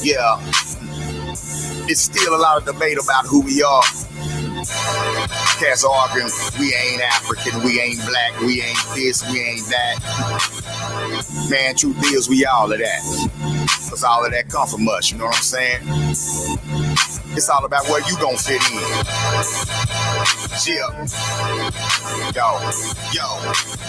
Yeah, it's still a lot of debate about who we are. Cats arguing, we ain't African, we ain't black, we ain't this, we ain't that. Man, truth is, we all of that. Cause all of that come from us, you know what I'm saying? It's all about where you gon' fit in. Yeah. Yo,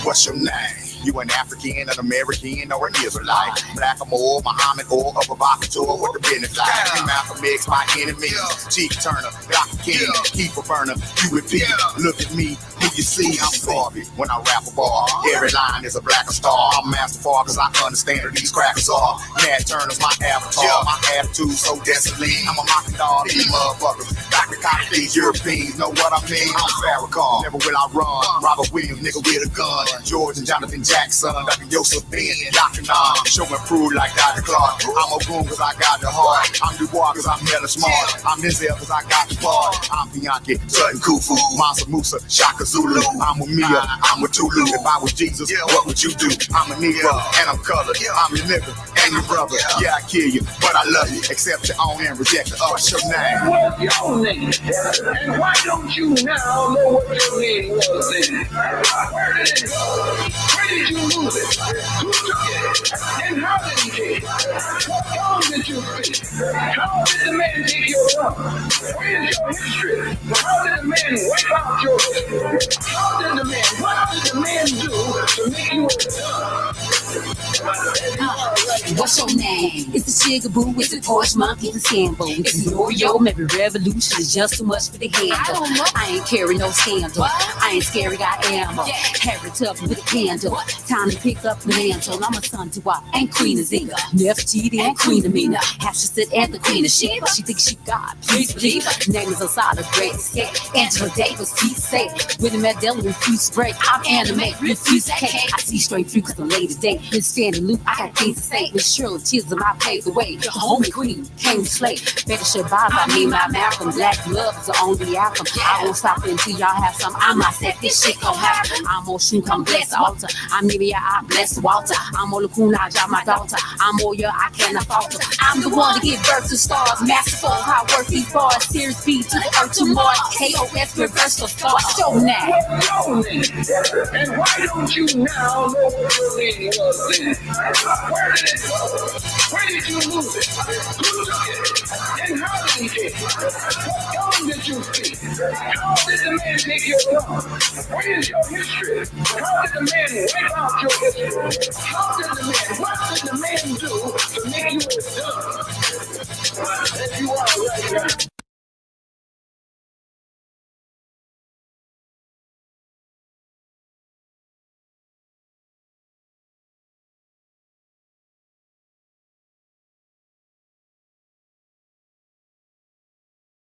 what's your name? You an African, an American, or an Israelite? Black or more, Muhammad or a provocateur with the business like. Malcolm X, my enemy. Chief Turner, Dr. King, keep a burner. You repeat, look at me, who you see? I'm Garvey when I rap a bar. Every line is a black star. I'm masterful cause I understand who these crackers are. Nat Turner's my avatar. My attitude so desolate. I'm a mocking dog, these motherfuckers. Dr. Cotton, these Europeans know what I mean. I'm Farrakhan, never will I run. Robert Williams, nigga with a gun. George and Jonathan Jackson, Dr. Joseph Ben, Dr. Nam. Show and prove like Dr. Clark. I'm a goon cause I got the heart. I'm Dubois cause I'm hella smart. I'm Denzel cause I got the part. I'm Bianchi, Sutton Kufu, Mansa Musa, Shaka Zulu. I'm with Mia, I'm with Tulu. If I was Jesus, what would you do? I'm a Negro and I'm colored. I'm your nigga and your brother. Yeah, I kill you, but I love you. Accept your own and reject the other. What's your name? What's your name? And why don't you now know what your name was then? Where did it go? Where did you lose it? Who took it? And how did he take it? What song did you speak? How did the man take your love? Where is your history? How did the man wipe out your history? What did the man do to make you a done? What's your name? It's the Chigaboo, it's the Porsche Monkey, the Sambo. It's the Nkoyo, maybe revolution is just too much for the handle. I ain't carry no scandal. I ain't scary, I am. Harry tough with a candle. Time to pick up the mantle. I'm a son to what? And Queen of Zinga. Nefertiti and Queen of Mina. Half she sit and the Queen of Sheba. She thinks she God. Please believe her. Name is Osada, great escape. Angela Davis, peace safe. With a Mandela, refuse break. I'm anime, refuse cake. I see straight through cause I'm late today. Miss Fanny Lou, I got things to say. Miss Shirley Chisholm, I paved the way. The homie queen came to slay. Better Shabazz, I mean my Malcolm. Black love is the only outcome. I won't stop until y'all have some. I'm not set, this shit gon' happen. I'm on shoot, I'm blessed altar. I'm Nibia, I bless Walter. I'm on Lacuna, I drop my daughter. I'm Oya, I cannot falter. I'm the one to give birth to stars. Masterful, how I work these bars. Series B to the earth to Mars. KOS, reverse the stars. Show now. What's your name? And why don't you now know what your name was then? Where did it go? Where did you lose it? Who took it? And how did he take it? What song did you speak? How did the man take your love? Where is your history? How did the man wipe out your history? What did the man do to make you a done? That you are right now.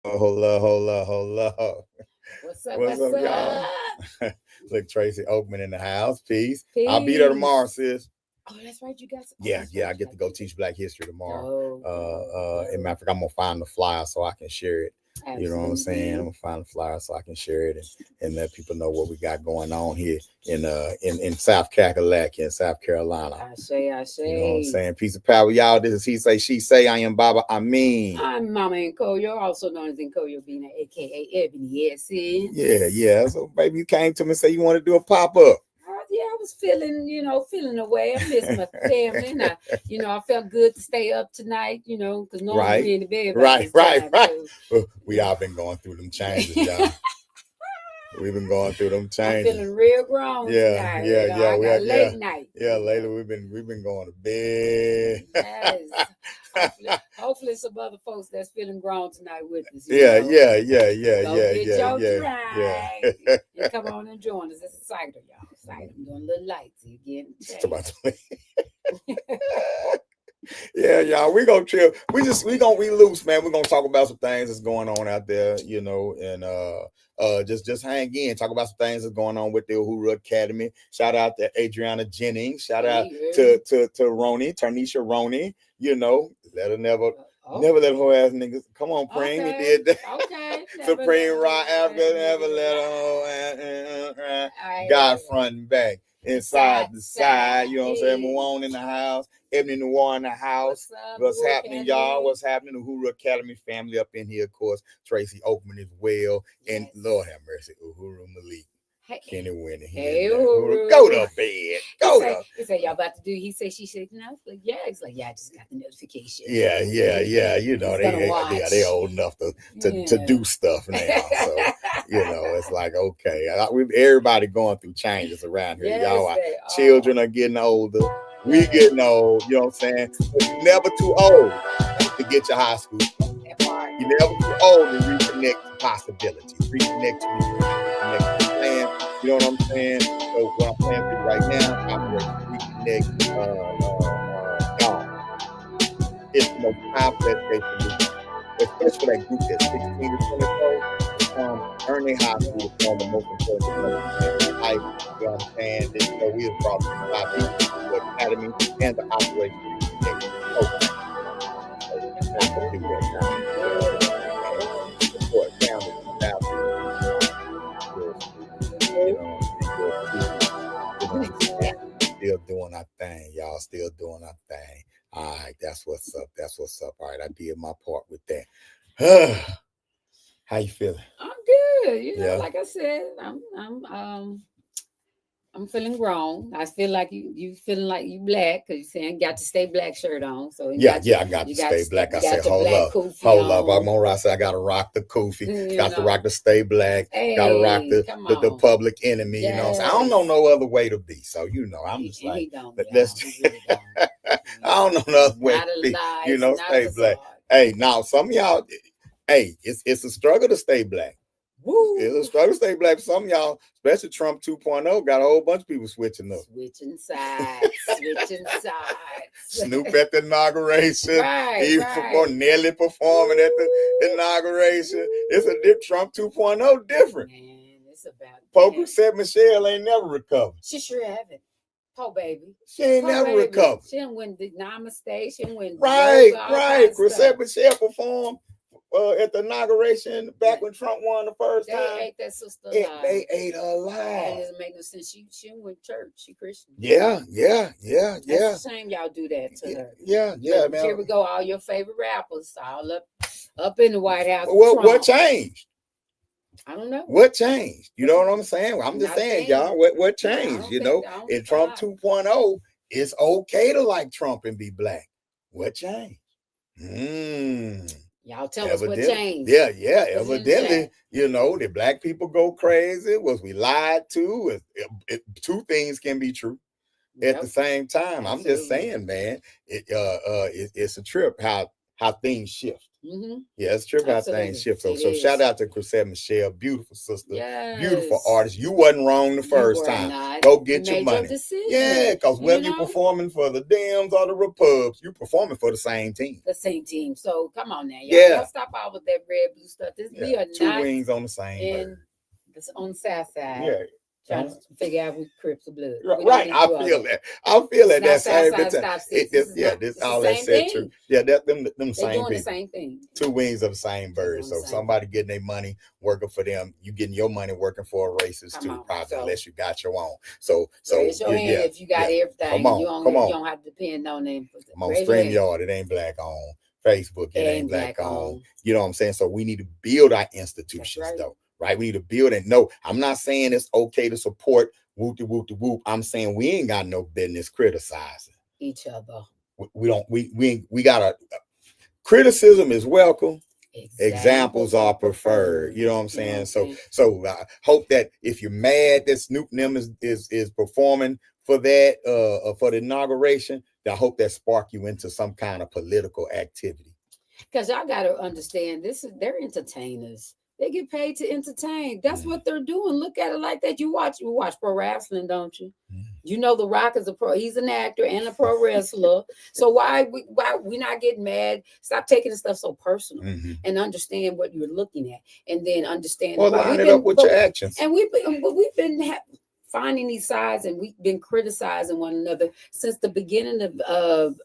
Hold up. What's up, What's what's up, up? y'all? Look, Tracy Oakman in the house. Peace. I'll be there tomorrow, sis. Oh, that's right, you guys. Yeah, I get to go teach Black History tomorrow. In matter of fact, I'm gonna find the flyer so I can share it. You know what I'm saying? I'm gonna find the flyer so I can share it and let people know what we got going on here in South Kakalaki in South Carolina. I say. You know what I'm saying? Peace of power, y'all. This is He Say, She Say. I am Baba Amin. I'm Mama Nkoyo, also known as Nkoyo Binah, aka Ebony Essence. Yeah. So baby, you came to me and said you want to do a pop-up. Yeah, I was feeling away. I miss my family. And I felt good to stay up tonight, because normally Right. we in the bed. Right. We all been going through them changes, y'all. We've been going through them changes. I'm feeling real grown tonight. Yeah. I got late night. Yeah, lately we've been going to bed. Yes. Hopefully some other folks that's feeling grown tonight with us. Yeah. And come on and join us. It's exciting, y'all. Exciting. I'm doing a little lights again. Yeah, y'all. We gonna chill. We loose, man. We're gonna talk about some things that's going on out there, and just hang in, talk about some things that's going on with the Uhuru Academy. Shout out to Adriana Jennings. Shout out to Roni, Tarnisha Roni. Let her never let her ass niggas. Come on, Preem, you did that. Okay. Supreme Rock Africa, never let her God front and back. inside the side. You know what I'm saying? Moan in the house. Ebony Noir in the house. What's happening, y'all? What's happening? The Uhuru Academy family up in here, of course. Tracy Oakman as well. And Lord have mercy, Uhuru Malik. Kenny Winnie. Hey, go to bed. He said, y'all about to do. He said, she said, no. Like, yeah. He's like, yeah, I just got the notification. Yeah. You know, they old enough to do stuff now. So, you know, it's like, okay. Everybody going through changes around here. Y'all, children are getting older. We getting old. You know what I'm saying? But you're never too old to get your high school. You're never too old to reconnect to possibilities. Reconnect to plan. You know what I'm saying? So what I'm playing for you right now, I'm going to reconnect gone. It's the most complex they can do. Especially for that group that's 16 to 24. Earn their high school is one of the most important things in life. You understand? So we have brought the academy and the operation reconnect. Still doing our thing, y'all. Still doing our thing. All right, that's what's up. All right, I did my part with that. How you feeling? I'm good. You know, like I said, I'm feeling grown. I feel like you feeling like you black because you're saying got to stay black shirt on. So I got to stay black. I said, hold up. I'm on right. I said I got to rock the kufi. Got to rock the stay black. Got to rock the public enemy. Yes. You know what I'm saying? I don't know no other way to be. So you know, I'm just like, let's. Really I don't know no other way to be. You know, stay black. Hey, now some of y'all, it's a struggle to stay black. Woo. It's a struggle to stay black. Some of y'all, especially Trump 2.0, got a whole bunch of people switching up. Switching sides. Snoop at the inauguration. Nelly performing at the inauguration. It's a Trump 2.0 different. Man, it's about Pope said Michelle ain't never recovered. She sure haven't. Oh, baby. She ain't never recovered. She didn't win the Namaste. She didn't win. Right. Chrisette Michelle performed at the inauguration back when Trump won the first time. They ate that sister alive. They ate her alive. That doesn't make no sense. She went to church. She Christian. Yeah. It's a shame y'all do that to her. Yeah, man. Here we go. All your favorite rappers all up in the White House. What changed? I don't know. What changed? You know what I'm saying? I'm just saying, y'all, what changed? You know, in Trump 2.0, it's okay to like Trump and be black. What changed? Y'all tell us what changed. Yeah. Evidently, you know, the black people go crazy. Was we lied to? Two things can be true at the same time. Absolutely. I'm just saying, man, it's a trip how things shift. Mm-hmm. Yeah, it's true how things shift. So shout out to Chrisette Michelle, beautiful sister, beautiful artist. You wasn't wrong the first time. Not. Go get your money. Because whether you're performing for the Dems or the Repubs, you're performing for the same team. So come on now, y'all stop out with that red blue stuff. We are two wings on the same bird. On the south side. Yeah. Trying to figure out which Crips or Blood. Right. I feel that. That's same thing. This all that said true. Yeah, them same people. The same thing. Two wings of the same bird. So somebody getting their money working for them, you getting your money working for a racist too, probably unless you got your own. So raise your hand if you got everything. Come on. You don't have to depend on them. Come on, StreamYard, it ain't black on. Facebook, it ain't black on. You know what I'm saying? So we need to build our institutions though. Right, we need to build and no. I'm not saying it's okay to support whoop. I'm saying we ain't got no business criticizing each other. We got criticism is welcome. Examples are preferred. You know what I'm saying? So I hope that if you're mad that Snoop them is performing for that for the inauguration, I hope that spark you into some kind of political activity. Because y'all got to understand, they're entertainers. They get paid to entertain. That's what they're doing. Look at it like that. You watch pro wrestling, don't you? You know The Rock is he's an actor and a pro wrestler. So why we not getting mad? Stop taking the stuff so personal and understand what you're looking at, and then understand. Well, line it up with your actions. And we've been finding these sides, and we've been criticizing one another since the beginning of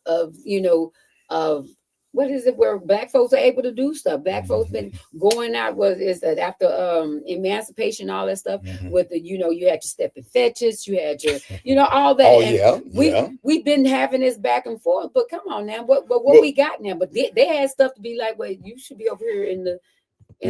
what is it where black folks are able to do stuff? Black folks been going out is that after emancipation, all that stuff with the, you had your step and fetches, you had your, all that. Oh, and we've been having this back and forth, but come on now, what we got now? But they had stuff to be like, well, you should be over here in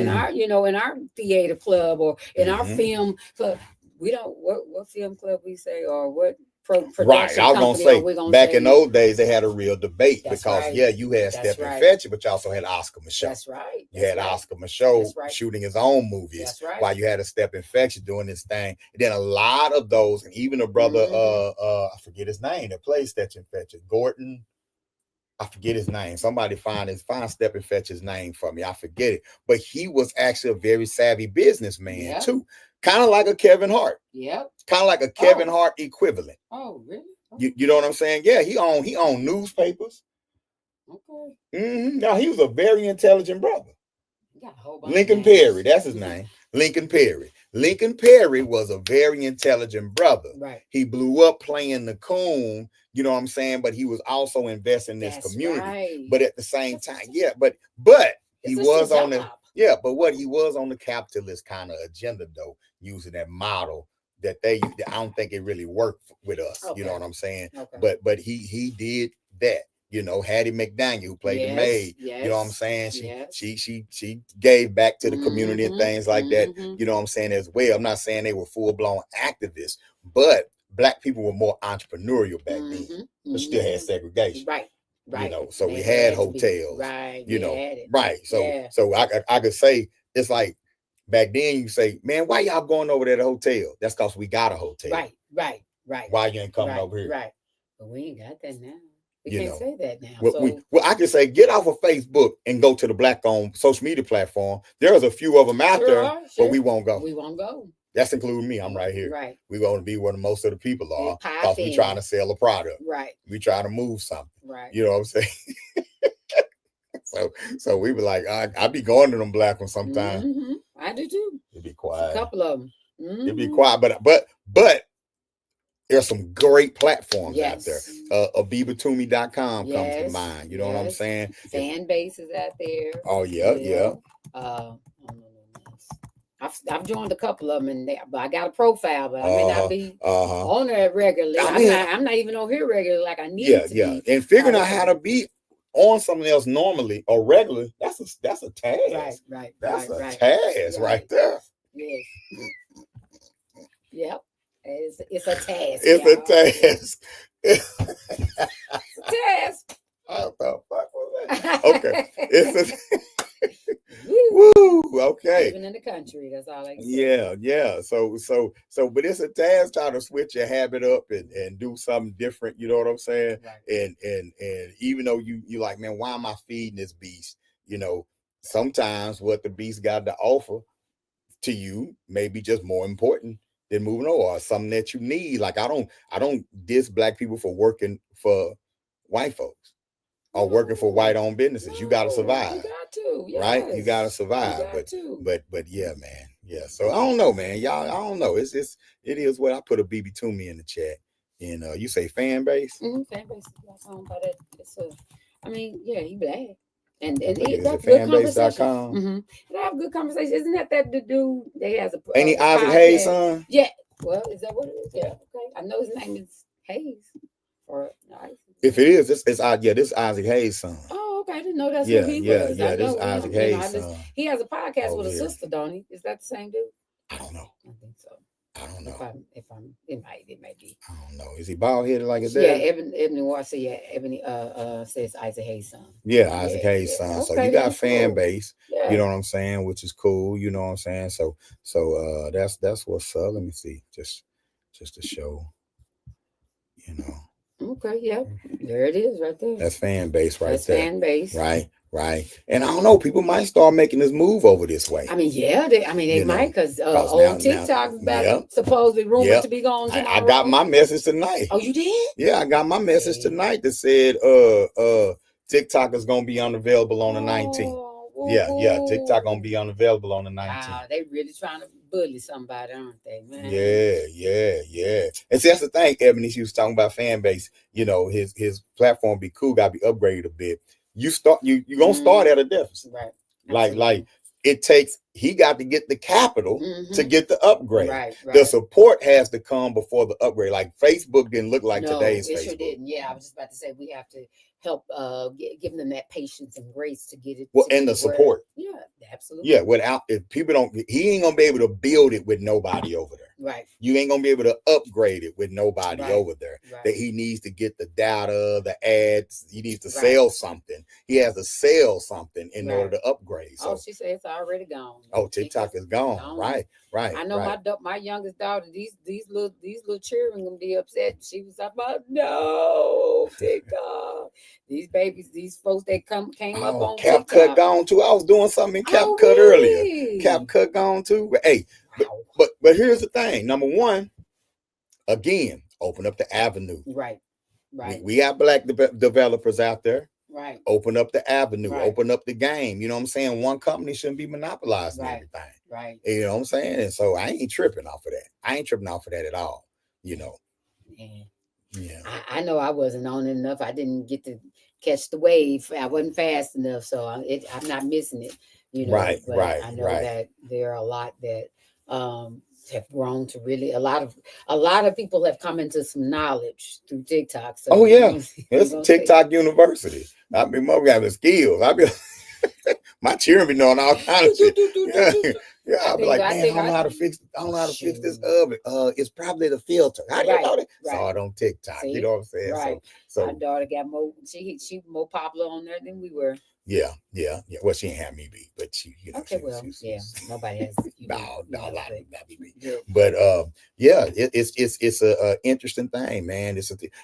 our, in our theater club or in our film club. We don't what film club we say or what right. I was gonna say back in those days they had a real debate because you had Step and Fetch, but you also had Oscar Michaud. That's right. You had Oscar Michaud shooting his own movies while you had a Step and Fetch doing this thing. And then a lot of those, and even a brother, I forget his name that plays Step and Fetch, Gordon. I forget his name. Somebody find Step and Fetch his name for me. I forget it. But he was actually a very savvy businessman too. Kind of like a Kevin Hart. Yep. Kind of like a Kevin Hart equivalent. Oh, really? Oh. You know what I'm saying? Yeah, he owned newspapers. Okay. Now he was a very intelligent brother. Got a whole bunch Lincoln Perry, that's his name. Lincoln Perry. Lincoln Perry was a very intelligent brother. Right. He blew up playing the coon, you know what I'm saying? But he was also investing in this community. Right. But at the same time, but he was on the but what he was on the capitalist kind of agenda though, using that model that I don't think it really worked with us. Okay. You know what I'm saying? Okay. But he did that. Hattie McDaniel, who played the maid, you know what I'm saying? She gave back to the community and things like that, you know what I'm saying, as well. I'm not saying they were full-blown activists, but black people were more entrepreneurial back then, but still had segregation. Right. So we had hotels. Right. Right. So I could say it's like back then you say, man, why y'all going over there to the hotel? That's because we got a hotel. Right. Why you ain't coming over here? Right. But we ain't got that now. We can't say that now. Well, I can say get off of Facebook and go to the black-owned social media platform. There's a few of them out there, but we won't go. We won't go. That's including me. I'm right here. Right. We're going to be where most of the people are because we're trying to sell a product. Right. We trying to move something. Right. You know what I'm saying? So we were like, I be going to them black ones sometimes. I do too. It'd be quiet. A couple of them. It'd be quiet, but there's some great platforms out there. Abibatumi.com comes to mind. You know what I'm saying? Fan base is out there. Oh, yeah. I've joined a couple of them, but I got a profile, but I may not be on there regularly. I'm not even on here regularly like I need to be. And figuring out how to be on something else normally or regularly, that's a task. Right. That's a task right there. Yes. Yep. It's a task. It's a task. It's a task. What the fuck was that? Okay. It's a woo. Okay. Even in the country, that's all I can say. Yeah. So, but it's a task trying to switch your habit up and do something different. You know what I'm saying? Right. And even though you like, man, why am I feeding this beast? Sometimes what the beast got to offer to you may be just more important than moving on, or something that you need. Like I don't diss black people for working for white folks or working for white-owned businesses. You got to survive. You got to, yes. Right? You got to survive. But yeah, man. Yeah. So I don't know, man. Y'all, I don't know. It is what I put a BB Toomey in the chat. And you say fan base? Fan base is black owned, but he black. And that's good conversation. They have good conversation. Isn't that the dude that has a ain't he Isaac Hayes' son? Yeah. Well, is that what it is? Yeah. Okay. I know his name is Hayes. Or if it is, this is Isaac Hayes' son. Oh, okay. I didn't know that's who he was. Yeah, this is Isaac Hayes' son. He has a podcast with a sister, don't he? Is that the same dude? I don't know. I think so. I don't know. It might be. I don't know. Is he bald headed like his dad? Yeah, Ebony Watson. Yeah, Ebony says Isaac Hayes' son. Yeah, Isaac Hayes' son. Okay, so you got fan base. Yeah. You know what I'm saying, which is cool. You know what I'm saying. So that's what's up. Let me see, just to show. Okay. Yeah. There it is, right there. That's fan base, right there. That's fan base. Right. And I don't know, people might start making this move over this way. They might, because old TikTok supposedly rumored to be going. I got my message tonight. Oh, you did? Yeah, I got my message tonight that said TikTok is gonna be unavailable on the 19th. Yeah, TikTok gonna be unavailable on the 19th. Wow, they really trying to bully somebody, aren't they, man? Yeah. And see, that's the thing, Ebony, she was talking about fan base. His platform be cool, gotta be upgraded a bit. you gonna start at a deficit. Right. Like it takes, he got to get the capital to get the upgrade. Right. The support has to come before the upgrade. Like Facebook didn't look like No, today's it Facebook. sure didn't. Yeah, I was just about to say we have to help give them that patience and grace to get it. Well, and the support. Yeah, absolutely. Yeah, without, if people don't, he ain't gonna be able to build it with nobody over there. Right. You ain't gonna be able to upgrade it with nobody over there. Right. That he needs to get the data, the ads. He needs to sell something. He has to sell something in order to upgrade. So, she said it's already gone. Oh, TikTok is gone. Right. I know my youngest daughter. These little children gonna be upset. She was like, "No, TikTok." These babies, these folks that came up on CapCut TikTok. gone too. I was doing something in CapCut earlier. CapCut gone too. But hey, but here's the thing. Number one, again, open up the avenue. Right. We got black developers out there. Right. Open up the avenue. Open up the game. You know what I'm saying? One company shouldn't be monopolizing everything. Right. You know what I'm saying? And so I ain't tripping off of that. I ain't tripping off of that at all. You know. Yeah. I know I wasn't on it enough. I didn't get to catch the wave. I wasn't fast enough, so I'm not missing it. You know. Right. I know that there are a lot that have grown to really a lot of people have come into some knowledge through TikTok. So it's TikTok University. I mean, we got the skills. My children be knowing all kinds of shit. I'll be like, man, I don't know how to fix this oven. It's probably the filter. How do you know that? Saw it on TikTok. You know what I'm saying? Right. So my daughter got more. She more popular on there than we were. Yeah. Well, she ain't have me be, but she, Okay, nobody has. No, a lot of people have me be. But it's a interesting thing, man.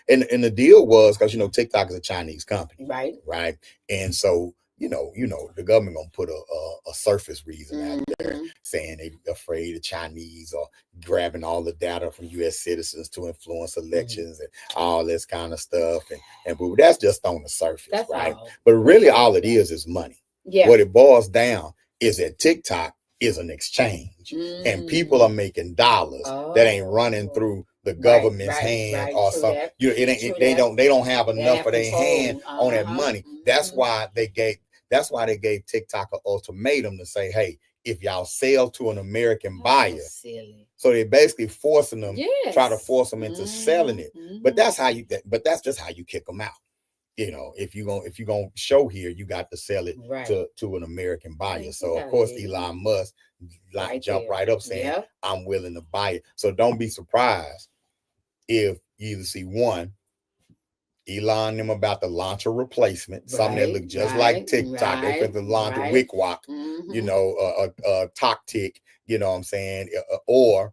And the deal was because TikTok is a Chinese company, right, and so the government gonna put a surface reason out there saying they afraid the Chinese are grabbing all the data from U.S. citizens to influence elections and all this kind of stuff, but that's just on the surface, right? But really, all it is money. Yeah. What it boils down is that TikTok is an exchange, and people are making dollars that ain't running through the government's hand or something. They don't have enough of their hand on that money. That's why they gave TikTok an ultimatum to say, hey, if y'all sell to an American buyer, so they're basically forcing them, try to force them into selling it. But that's just how you kick them out. If you're gonna show here, you got to sell it to an American buyer. So of course Elon Musk jump right up saying, I'm willing to buy it. So don't be surprised if you either see one, Elon them about to launch a replacement, something that look just like TikTok. They finna launch a Wikwak, a Toktik, you know what I'm saying? Or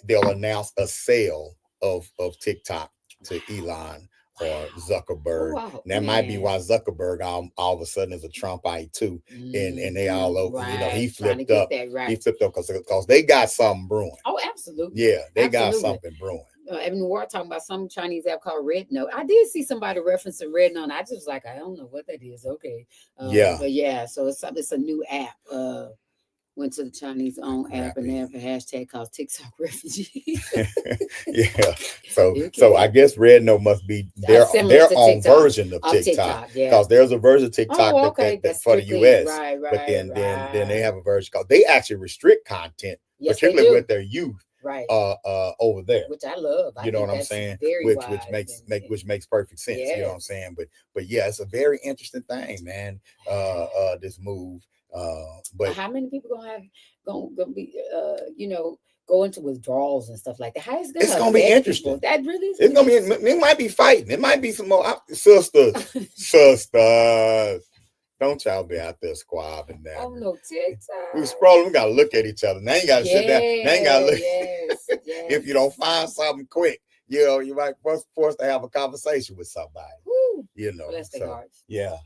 they'll announce a sale of TikTok to Elon or Zuckerberg. That might be why Zuckerberg all of a sudden is a Trumpite too, and they all over. He flipped up. He flipped up because they got something brewing. Oh, absolutely. Yeah, they got something brewing. Evan, we're talking about some Chinese app called Red Note. I did see somebody referencing Red Note. I just was like, I don't know what that is. Okay. But so it's a new app. Went to the Chinese owned app and they have a hashtag called TikTok refugees. So I guess Red Note must be their own version of TikTok. Because there's a version of TikTok that's for the US. But then they have a version called, they actually restrict content, particularly with their youth. Over there, which I love. You know what I'm saying? Which makes perfect sense. You know what I'm saying? But yeah, it's a very interesting thing, man. This move. But how many people gonna be go into withdrawals and stuff like that? How is it's gonna be interesting? People? That really is. It's gonna be. It might be fighting. It might be some more sisters. Don't y'all be out there squabbling now. Oh no, TikTok. We scrolling. We gotta look at each other. Now you gotta sit down. Now you gotta look. If you don't find something quick, you might forced to have a conversation with somebody. Woo. Bless their hearts. Yeah.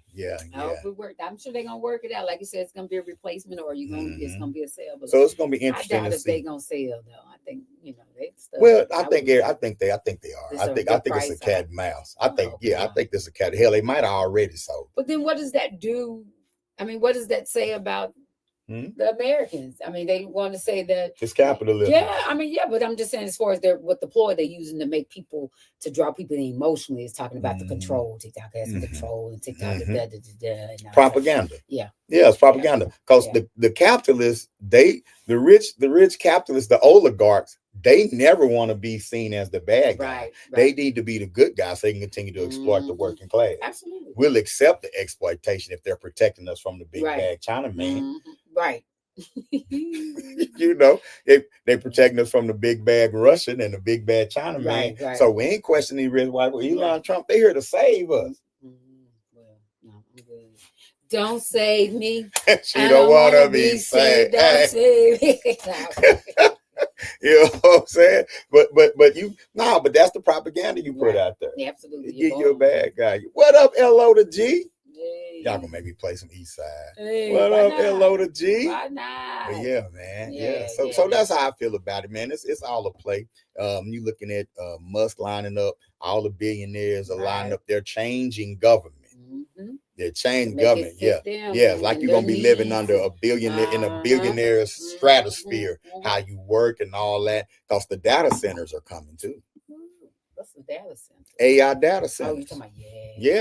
I hope it worked. I'm sure they're gonna work it out. Like you said, it's gonna be a replacement, or it's gonna be a sale. But so it's gonna be interesting. I doubt if they're gonna sell though. I think they stuff. Well, I think they are. I think it's a cat and mouse. I think this is a cat. Hell, they might have already sold. But then what does that do? I mean, what does that say about The Americans. I mean, they want to say that it's capitalism. Yeah, I mean, yeah, but I'm just saying, as far as what the ploy they're using to make people to draw people in emotionally is talking about the control. TikTok has some control, and TikTok is propaganda. Yeah, it's propaganda. Because the capitalists, the rich capitalists, the oligarchs, they never want to be seen as the bad guy. Right. They need to be the good guys so they can continue to exploit the working class. Absolutely. We'll accept the exploitation if they're protecting us from the big bad Chinaman. Right. You know, they protecting us from the big bad Russian and the big bad Chinaman. Right. So we ain't questioning these rich white people. Elon Trump, they here to save us. Well, no, I'm good. Don't save me. She don't want to be saved. Don't save me. You know what I'm saying? But that's the propaganda you put out there. Yeah, absolutely. You're a bad guy. What up, LO to G? Hey. Y'all gonna make me play some East Side. Hey, what up, LO to G? Why not? But yeah, man. Yeah. So that's how I feel about it, man. It's all a play. You looking at Musk lining up, all the billionaires are lining up. They're changing government. They're changing government. Yeah. Like you're gonna be living under a billionaire in a billionaire's stratosphere, how you work and all that. Because the data centers are coming too. What's the data center? AI data centers. Oh, you're talking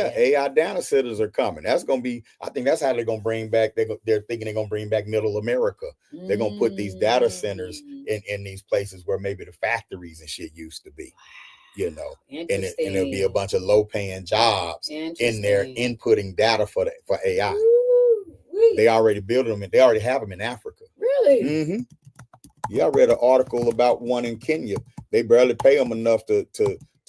about AI data centers are coming. That's gonna be. I think that's how they're gonna bring back. They're thinking they're gonna bring back Middle America. They're gonna put these data centers in these places where maybe the factories and shit used to be. You know, and there'll be a bunch of low-paying jobs in there inputting data for AI. They already built them and they already have them in Africa. Really? Yeah, I read an article about one in Kenya. They barely pay them enough to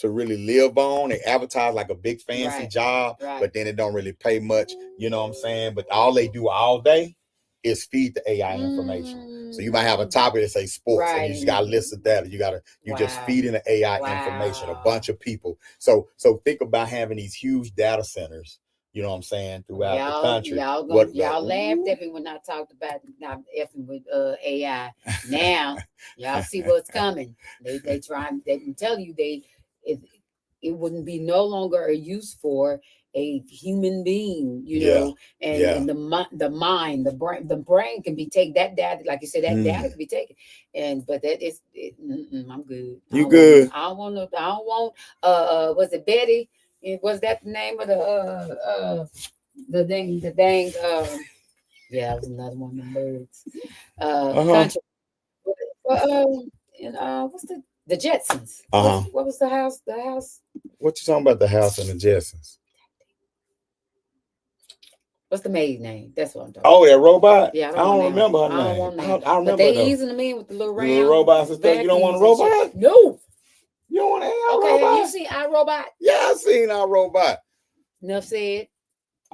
really live on. They advertise like a big fancy job, but then it don't really pay much. You know what I'm saying? But all they do all day is feed the AI information. So you might have a topic that say sports, and you just got to listen to that. You just feeding the AI information, a bunch of people. So think about having these huge data centers. You know what I'm saying, throughout the country. Y'all laughed at me when I talked about not effing with AI. Now y'all see what's coming. They can tell you it wouldn't be no longer a use for a human being, you know, and the mind, the brain can be taken. That data, like you said, that data can be taken, but that is, I'm good. You good? I don't want. Was it Betty? Was that the name of the dang? Yeah, it was another one of the birds. Country. What's the Jetsons? What was the house? The house. What you talking about? The house and the Jetsons. What's the maid's name? That's what I'm talking about. Oh, that robot? Yeah, I don't remember her name. I don't want name. I remember. But they easing them in with the little round robots and stuff. You don't want a robot? No. You don't want a robot? Okay, have you seen iRobot? Yeah, I've seen iRobot. Enough said.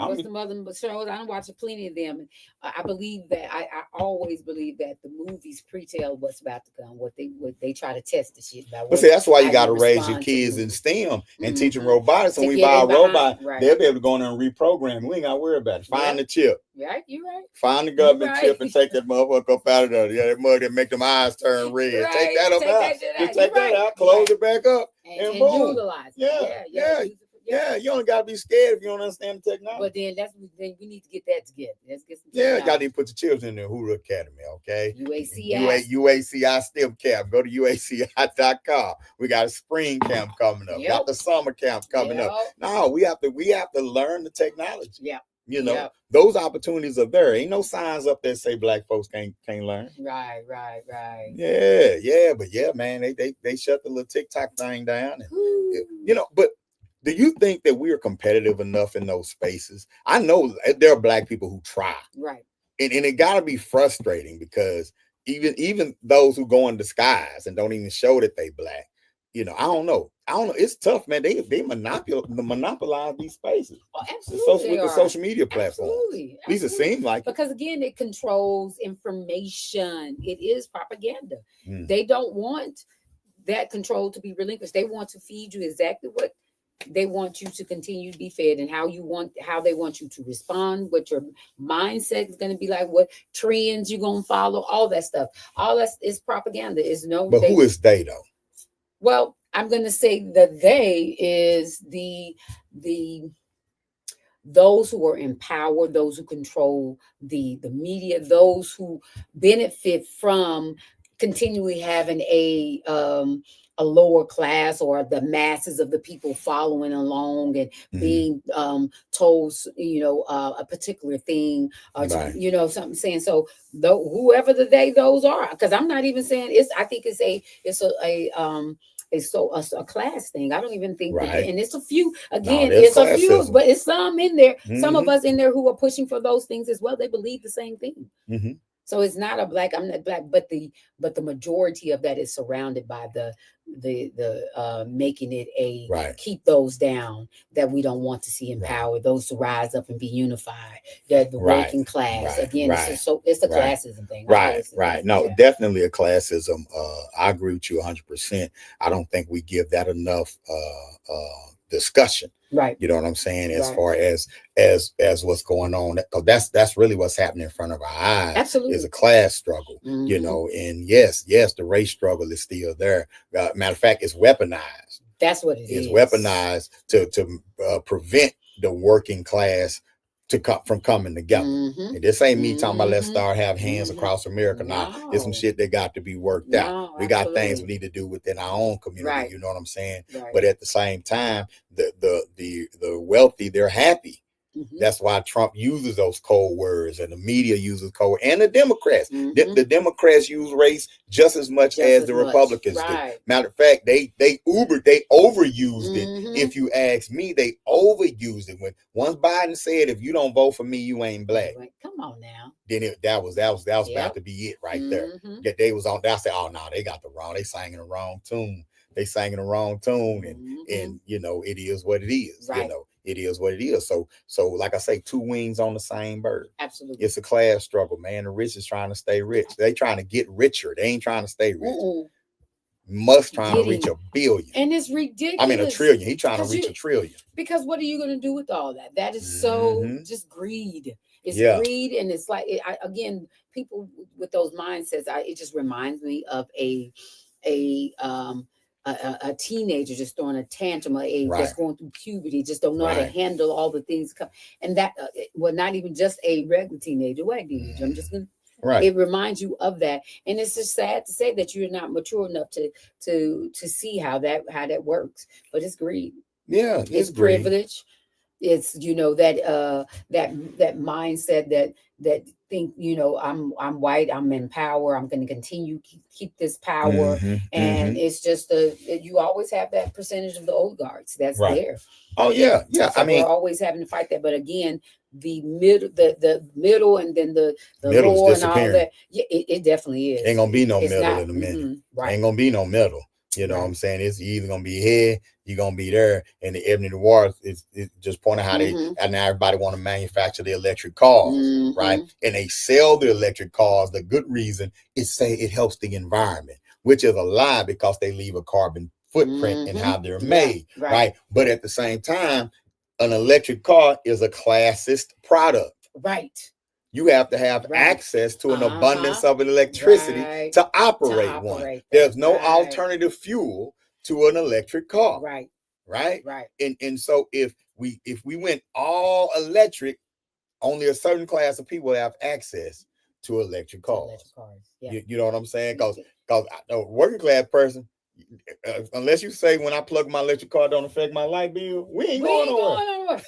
What's the other shows? I don't watch plenty of them. I believe that I always believe that the movies pre-tell what's about to come. What they try to test the shit about. But see, that's why you got to raise your kids in STEM and teach them robotics. When we buy a robot, they'll be able to go in there and reprogram. We ain't got to worry about it. Find the chip. Right, you're right. Find the government chip and take that motherfucker up out of there. Yeah, that mug that make them eyes turn red. Right. Take that up out. Just take that out. Close it back up and boom. Utilize it. Yeah, you don't gotta be scared if you don't understand the technology. But then we need to get that together. Let's get some. Y'all need to put the children in the Hoorah Academy, okay? UACI. UACI STEM camp. Go to UACI.com. We got a spring camp coming up. We got the summer camp coming up. No, we have to learn the technology. Yeah. You know, those opportunities are there. Ain't no signs up there say black folks can't learn. Right. Yeah, but yeah, man, they shut the little TikTok thing down. And, you know, but do you think that we are competitive enough in those spaces? I know there are black people who try. Right. And it gotta be frustrating because even those who go in disguise and don't even show that they black, you know, I don't know. It's tough, man. They monopolize these spaces. Oh, absolutely. With the social media platforms. Absolutely. At least it seems like because again, it controls information. It is propaganda. They don't want that control to be relinquished. They want to feed you exactly what they want you to continue to be fed and how they want you to respond, what your mindset is going to be like, what trends you're going to follow, all that stuff. All that is propaganda. But who is they though? Well, I'm going to say that they is the those who are in power, those who control the media, those who benefit from continually having a lower class, or the masses of the people following along and being told, a particular thing, or Right. something saying. So whoever those are, because I'm not even saying I think it's a class thing. I don't even think Right. that, and it's a few. No, Again, there's it's a few, classism. but it's some in there. Some of Mhm. us in there who are pushing for those things as well. They believe the same thing. Mm-hmm. So it's not I'm not black, but the majority of that is surrounded by the making it a Right. keep those down that we don't want to see in Right. power, those to rise up and be unified, the Right. working class. Right. Again, Right. it's a Right. classism thing. Right, right. No, Yeah. definitely a classism. I agree with you 100%. I don't think we give that enough discussion. Right. You know what I'm saying? As Right. far as what's going on, because that's really what's happening in front of our eyes. Absolutely. Is a class struggle. Mhm. You know, and yes, the race struggle is still there. Matter of fact, it's weaponized. That's what it is. It's weaponized to prevent the working class from coming together. Mhm. And this ain't me talking about let's Mhm. start have hands Mhm. across America now. It's some No. shit that got to be worked No, out. We got things absolutely. we need to do within our own community. Right. You know what I'm saying? Right. But at the same time, the wealthy, they're happy. Mhm. That's why Trump uses those cold words, and the media uses cold, and the Democrats. Mhm. The Democrats use race just as much as the Republicans do. Right. Matter of fact, they overused it. Mhm. If you ask me, they overused it. When once Biden said, "If you don't vote for me, you ain't black," Come on now. then that was about Yep. to be it right there. Mhm. That they was on. I said, "Oh no, they got they singing the wrong tune. They singing the wrong tune," and you know, it is what it is. Right. You know, it is what it is. So like I say, two wings on the same bird. Absolutely. It's a class struggle, man. The rich is trying to stay rich. They trying to get richer. They ain't trying to stay rich. Musk trying to reach $1 billion. And it's ridiculous. I mean, $1 trillion. He trying to reach $1 trillion. Because what are you going to do with all that? That is so just greed. It's greed, and it's like again, people with those mindsets. It just reminds me of a teenager just throwing a tantrum, that's going through puberty, just don't know how to handle all the things. And that, well, not even just a regular teenager, white teenager. I'm just gonna. Right. It reminds you of that, and it's just sad to say that you're not mature enough to see how that works. But it's greed. Yeah, it's privilege. It's that mindset that think I'm white, I'm in power, I'm going to continue keep this power, and it's just you always have that percentage of the oligarchs that's there. Oh yeah. So I mean, we're always having to fight that. But again, the middle, and then the lower and all that. Yeah, it definitely is. Ain't gonna be no middle in a minute. Right. Ain't gonna be no middle. You know what I'm saying? It's either gonna be here, you're gonna be there. And the Ebony Noir is just pointing how they and now everybody want to manufacture the electric cars, right? And they sell the electric cars. The good reason is say it helps the environment, which is a lie because they leave a carbon footprint in how they're made, right? But at the same time, an electric car is a classist product. Right. You have to have access to an abundance of electricity to operate one. There's no alternative fuel to an electric car. Right. And so if we went all electric, only a certain class of people have access to electric cars. Yeah. You know what I'm saying? Because a working class person, unless you say when I plug my electric car don't affect my light bill, we ain't going nowhere.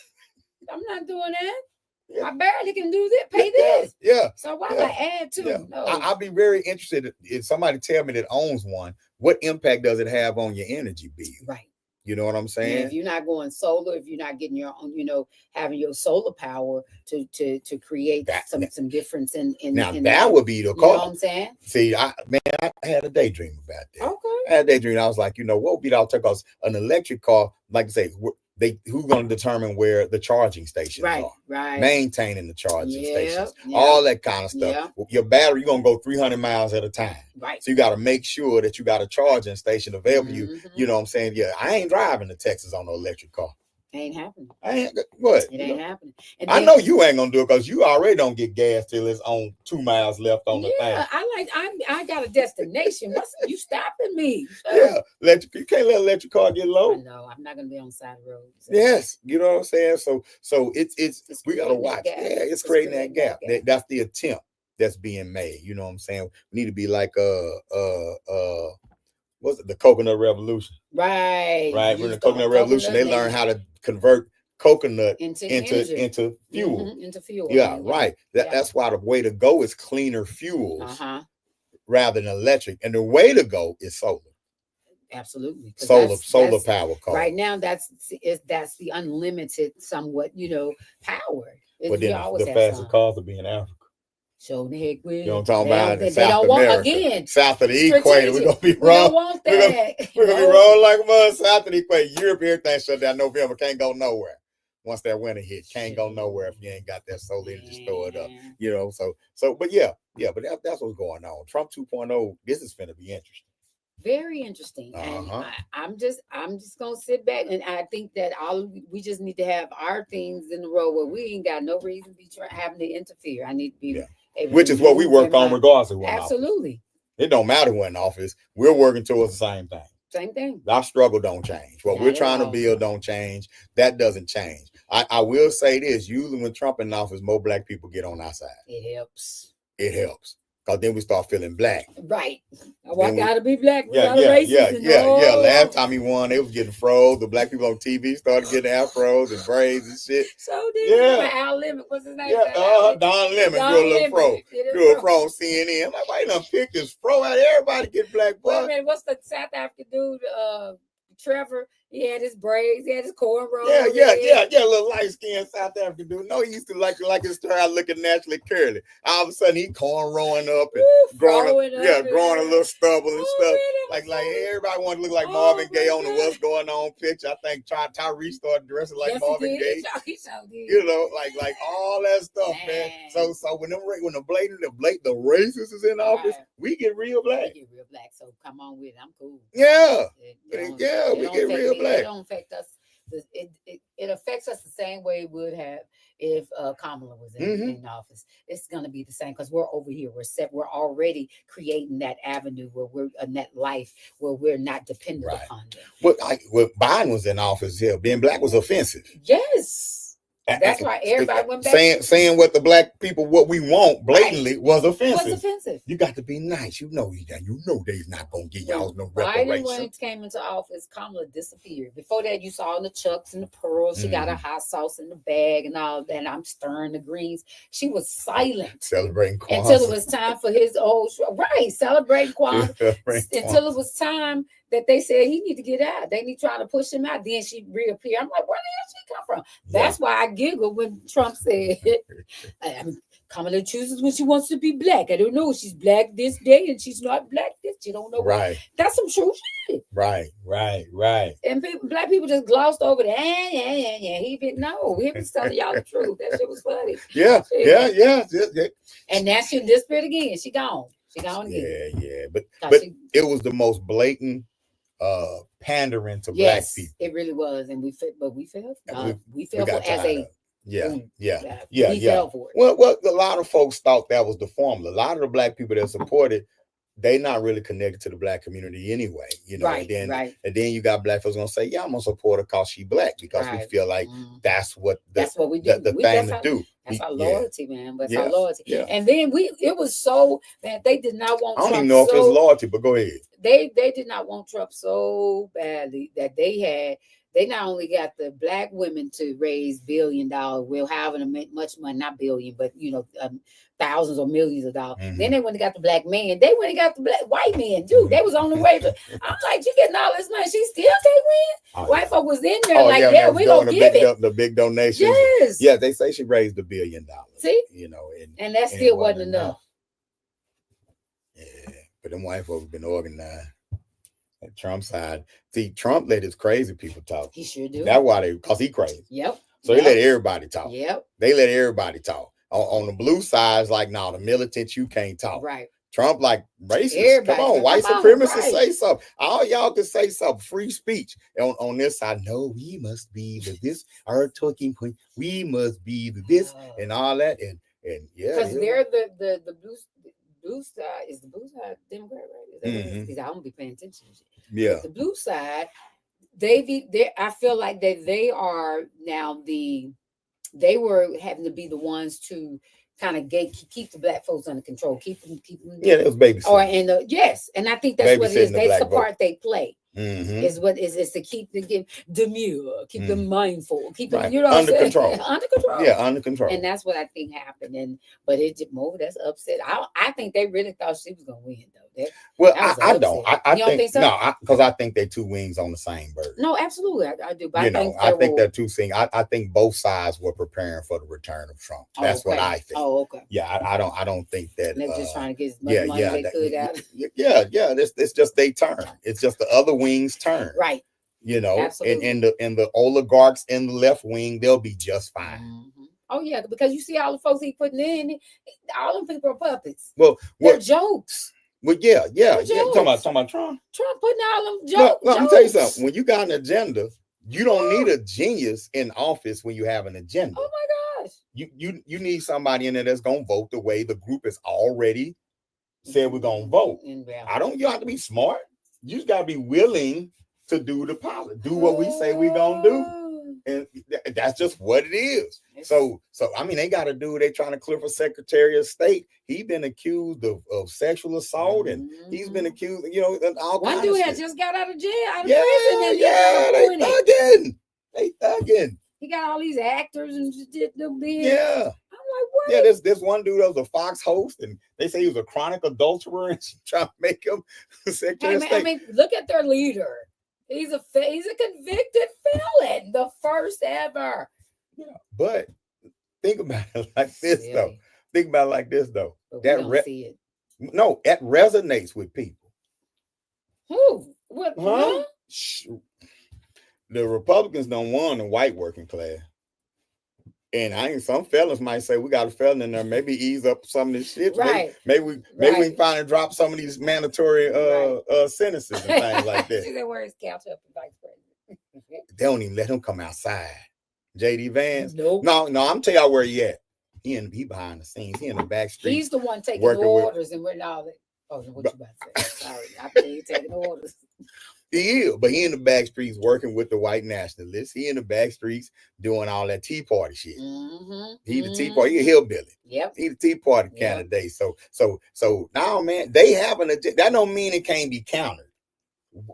I'm not doing that. Yeah. I barely can do this, pay this. Yeah. So why would I add to? Yeah. No. I'll be very interested if somebody tell me that owns one, what impact does it have on your energy bill? Right. You know what I'm saying? And if you're not going solar, if you're not getting your own, having your solar power to create some difference in that would be the call. You know what I'm saying? See, I had a daydream about that. Okay. I had a daydream. I was like, what would be the alternative? Because an electric car, like I say, who's going to determine where the charging stations are? Right. Maintaining the charging stations, all that kind of stuff. Yeah. Your battery, you're going to go 300 miles at a time. Right. So you got to make sure that you got a charging station available. You know what I'm saying? Yeah, I ain't driving to Texas on an electric car. Ain't happening. What? It ain't happening. And I know you ain't gonna do it because you already don't get gas till it's on 2 miles left on the thing. I got a destination. What's you stopping me? Yeah, you can't let your car get low. No, I'm not gonna be on the side of the road. So. Yes, you know what I'm saying. So it's we gotta watch. Yeah, it's creating that gap. That's the attempt that's being made. You know what I'm saying. We need to be like what's it, the coconut revolution? Right. When the coconut revolution, they learned how to convert coconut into fuel. Mm-hmm, into fuel. Yeah, right. That's why the way to go is cleaner fuels rather than electric, and the way to go is solar. Absolutely. Solar power cars. Right now that's the unlimited somewhat, power. But then the fastest cars are being Africa. So the heck with you know what I'm talking about? They don't want again south of the equator. We're gonna be wrong. We don't want that. We're gonna be wrong like mud south of the equator. Europe, everything shut down November. Can't go nowhere. Once that winter hit, can't go nowhere if you ain't got that solar energy stored up. But that's what's going on. Trump 2.0. This is gonna be interesting. Very interesting. And I'm just gonna sit back, and I think that we just need to have our things in the row where we ain't got no reason to be having to interfere. I need to be which is what we work on regardless of what. Absolutely. It don't matter who in office. We're working towards the same thing. Same thing. Our struggle don't change. What we're trying to build don't change. That doesn't change. I will say this: usually when Trump in office, more black people get on our side. It helps. Because then we start feeling black. Right. I gotta be black. Yeah. Last time he won, they was getting froze. The black people on TV started getting afros and braids and shit. So did Al Lemon. What's his name? Yeah, Don Lemon. Do a little fro. Do a fro on CNN. I'm like, why you done pick this fro out? Everybody get black butt. Wait a minute, what's the South African dude? Trevor. He had his braids, he had his cornrows. Yeah, little light-skinned South African dude. No, he used to like his hair looking naturally curly. All of a sudden, he cornrowing up and growing a little stubble and stuff. Like everybody wanted to look like Marvin Gaye on the What's Going On picture. I think Tyrese started dressing like Marvin Gaye. Like all that stuff, man. So when the racists is in office, we get real black. So come on with it. I'm cool. Yeah, we get real black. It don't affect us. It affects us the same way it would have if Kamala was in office. It's going to be the same because we're over here. We're already creating that avenue where we're in that life where we're not dependent upon them. When Biden was in office, being black was offensive. Yes. That's why everybody went back. Saying what the black people, what we want blatantly was offensive. Was offensive. You got to be nice. You know they's not going to give y'all no reparations. Biden, when he came into office, Kamala disappeared. Before that, you saw the chucks and the pearls. She got her hot sauce in the bag and all that. I'm stirring the greens. She was silent. Celebrating Kwanzaa. Until it was time for his old... Right, celebrating Kwanzaa. Until it was time that they said he need to get out. They need trying to push him out. Then she reappeared. I'm like, where the hell she come from? That's why I giggled when Trump said, Kamala chooses when she wants to be black. I don't know. She's black this day and she's not black this. You don't know. Right. That's some true shit. Right. And black people just glossed over that. He was telling y'all the truth. That shit was funny. Yeah. And now she disappeared again. She gone. She gone again. Yeah. But it was the most blatant pandering to black people. It really was, and we fell for it. Well, a lot of folks thought that was the formula. A lot of the black people that supported, they not really connected to the black community anyway, Right. And then you got black folks gonna say, "Yeah, I'm gonna support her because she black," because we feel like that's what we do. The thing to do. That's our loyalty, man. That's our loyalty. Yeah. And then it was so that they did not want Trump. I don't even know if it's loyalty, but go ahead. They did not want Trump so badly that they not only got the black women to raise $1 billion, well, however much money, not billion, but thousands or millions of dollars. Then they went and got the black man. They went and got the black white man too. They was on the way. I'm like, you getting all this money? She still can't win. White folk was in there we gonna give it the big donations. Yes. Yeah, they say she raised $1 billion. See, and that still wasn't enough. Yeah, but them white folks been organized. At Trump's side, see, Trump let his crazy people talk. He sure do. That's why because he crazy. Yep. So he let everybody talk. Yep. They let everybody talk. On the blue side, it's like, no, the militant, you can't talk. Right. Trump like racist. Everybody, Come on, white come on, supremacists right. say something. All y'all can say something. Free speech. On this side, no, we must be the this, our talking point. We must be the this and all that. And yeah. Because they're the blue side is the blue side Democrat, right? Is that what it is? Because I don't be paying attention to shit. Yeah. But the blue side, I feel like that they are now they were having to be the ones to kind of keep the black folks under control, keep them. Yeah, it was babysitting. Or yes, and I think that's what it is. That's the part they play. Is what is to keep them demure, keep them mindful, keep them under control. Under control. Yeah, under control. And that's what I think happened. But that's upset. I think they really thought she was gonna win though. I don't. I you don't think so? No, because I think they're two wings on the same bird. No, absolutely, I do. But I think they're two things. I think both sides were preparing for the return of Trump. That's what I think. Oh, okay. Yeah, I don't think that they're just trying to get as much money they could out. Yeah. It's just they turn. It's just the other wing's turn. Right. Absolutely. And the oligarchs in the left wing, they'll be just fine. Oh yeah, because you see all the folks he putting in, all them people are puppets. Well, they're jokes. Well, yeah. Talking about Trump. Trump putting all them jokes. Let me tell you something. When you got an agenda, you don't need a genius in office when you have an agenda. Oh my gosh. You need somebody in there that's gonna vote the way the group is already said we're gonna vote. You don't have to be smart. You just gotta be willing to do the pilot, do what we say we're gonna do. And that's just what it is. So I mean, they got a dude they trying to clear for Secretary of State. He's been accused of sexual assault, and he's been accused, all one kinds dude of had just got out of jail, prison. They thugging. He got all these actors and just did them big. Yeah. I'm like, what? Yeah, this one dude that was a Fox host, and they say he was a chronic adulterer, and she trying to make him Secretary of State. I mean, look at their leader. He's a convicted felon, the first ever. Yeah, but think about it like this, though. Think about it like this, though. But we don't see it. No, that resonates with people. Who? What? Huh? The Republicans don't want the white working class. And some fellas might say we got a felon in there, maybe ease up some of this shit. Right. Maybe we can finally drop some of these mandatory sentences and things like that. See that where his couch up and vice president. They don't even let him come outside. JD Vance. Nope. No, I'm telling y'all where he at. He behind the scenes. He in the back street. He's the one taking the orders and all that. Oh, what you about to say? Sorry, I think he's taking orders. He is, but he in the back streets working with the white nationalists. He in the back streets doing all that Tea Party shit. He the Tea Party, he a hillbilly. Yep. He the Tea Party candidate. So now, man, they have an agenda. That don't mean it can't be countered,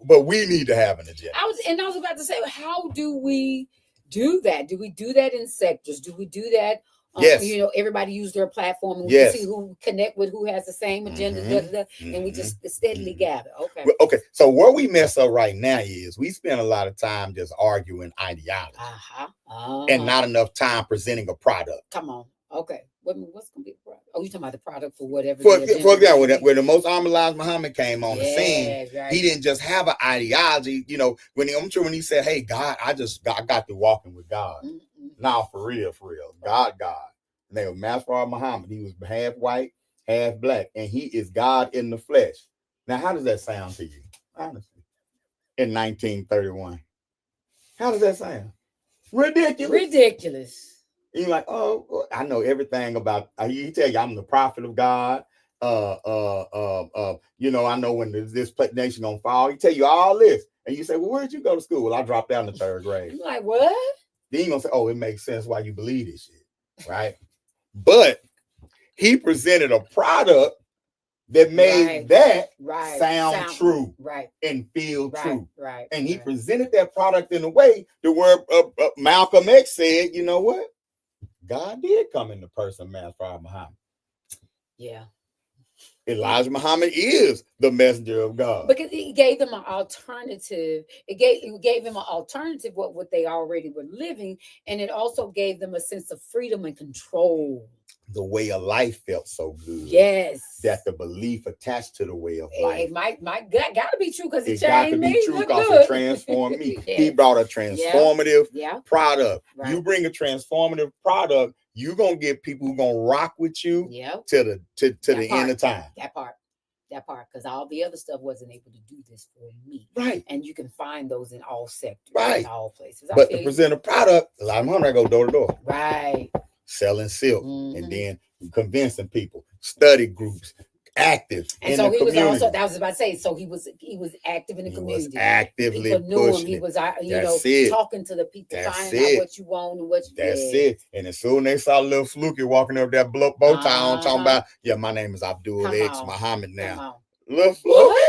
but we need to have an agenda. I was about to say, how do we do that? Do we do that in sectors? Do we do that? Yes. Everybody use their platform, and we can see who connect with who has the same agenda, and we just steadily gather. Okay. Well, okay. So where we mess up right now is we spend a lot of time just arguing ideology, and not enough time presenting a product. Come on. Okay. What's gonna be the product? Oh, you talking about the product for whatever? For example, when the most Elijah Muhammad came on the scene, he didn't just have an ideology. When he said, "Hey, God, I got through walking with God." Now, for real, God. Name was Master Muhammad. He was half white, half black, and he is God in the flesh. Now, how does that sound to you, honestly? In 1931, how does that sound? Ridiculous. You're like, oh, I know everything about. He tell you, I'm the prophet of God. I know when this nation gonna fall. He tell you all this, and you say, well, where'd you go to school? Well, I dropped out in the 3rd grade. You're like, what? Then you're gonna say, oh, it makes sense why you believe this shit, right? But he presented a product that made that sound true, and feel true, and he presented that product in a way to where Malcolm X said, you know what, God did come in the person of Master Muhammad. Yeah. Elijah Muhammad is the messenger of God. Because he gave them an alternative. It gave them an alternative what they already were living. And it also gave them a sense of freedom and control. The way of life felt so good. Yes. That the belief attached to the way of life. It might gotta be true because it got to be true because it transformed me. Yes. He brought a transformative product. Right. You bring a transformative product, you're gonna get people who gonna rock with you to the end of time. That part. That part, because all the other stuff wasn't able to do this for me. Right. And you can find those in all sectors, Right. in all places. But to present a product, a lot of them go door to door. Right. Selling silk, and then convincing people, study groups, active and in so the he community. was also, that was about to say, so he was active in the community. Was actively people knew pushing him. He was talking to the people, That's finding out what you want and what you That's it. And as soon as they saw little Fluky walking up that bow tie on, talking about, my name is Abdul X Muhammad now. Little Fluky.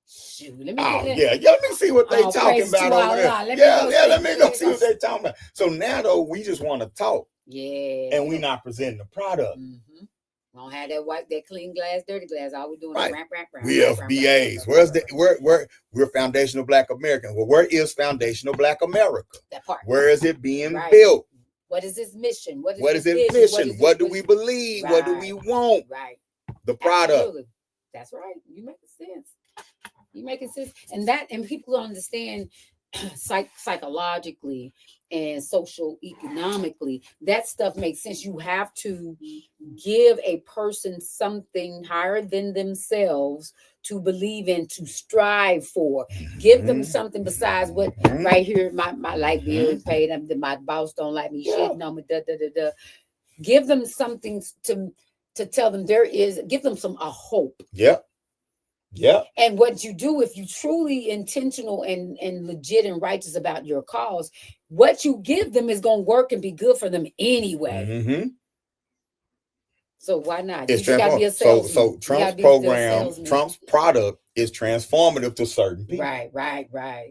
Shoot, let me let me see what they talking about over there. Let me go see what they talking about. So now though, we just want to talk. Yeah. And we not presenting the product. Mm-hmm. We don't have that clean glass, dirty glass. All we doing is ramp. We FBAs. We're Foundational Black American. Well, where is Foundational Black America? That part. Where is it being built? What is its mission? What is its mission? What do we believe? What do we want? Right. The product. Absolutely. That's right. You making sense. And people don't understand psychologically and social economically, that stuff makes sense. You have to give a person something higher than themselves to believe in, to strive for. Give them something besides what right here, my light bill is paid. My boss don't like me shitting on me. Give them something to tell them give them a hope. Yep. Yeah. And what you do, if you truly intentional and legit and righteous about your cause, what you give them is going to work and be good for them anyway. Mm-hmm. So why not? It's transformative. So Trump's program, Trump's product is transformative to certain people. Right.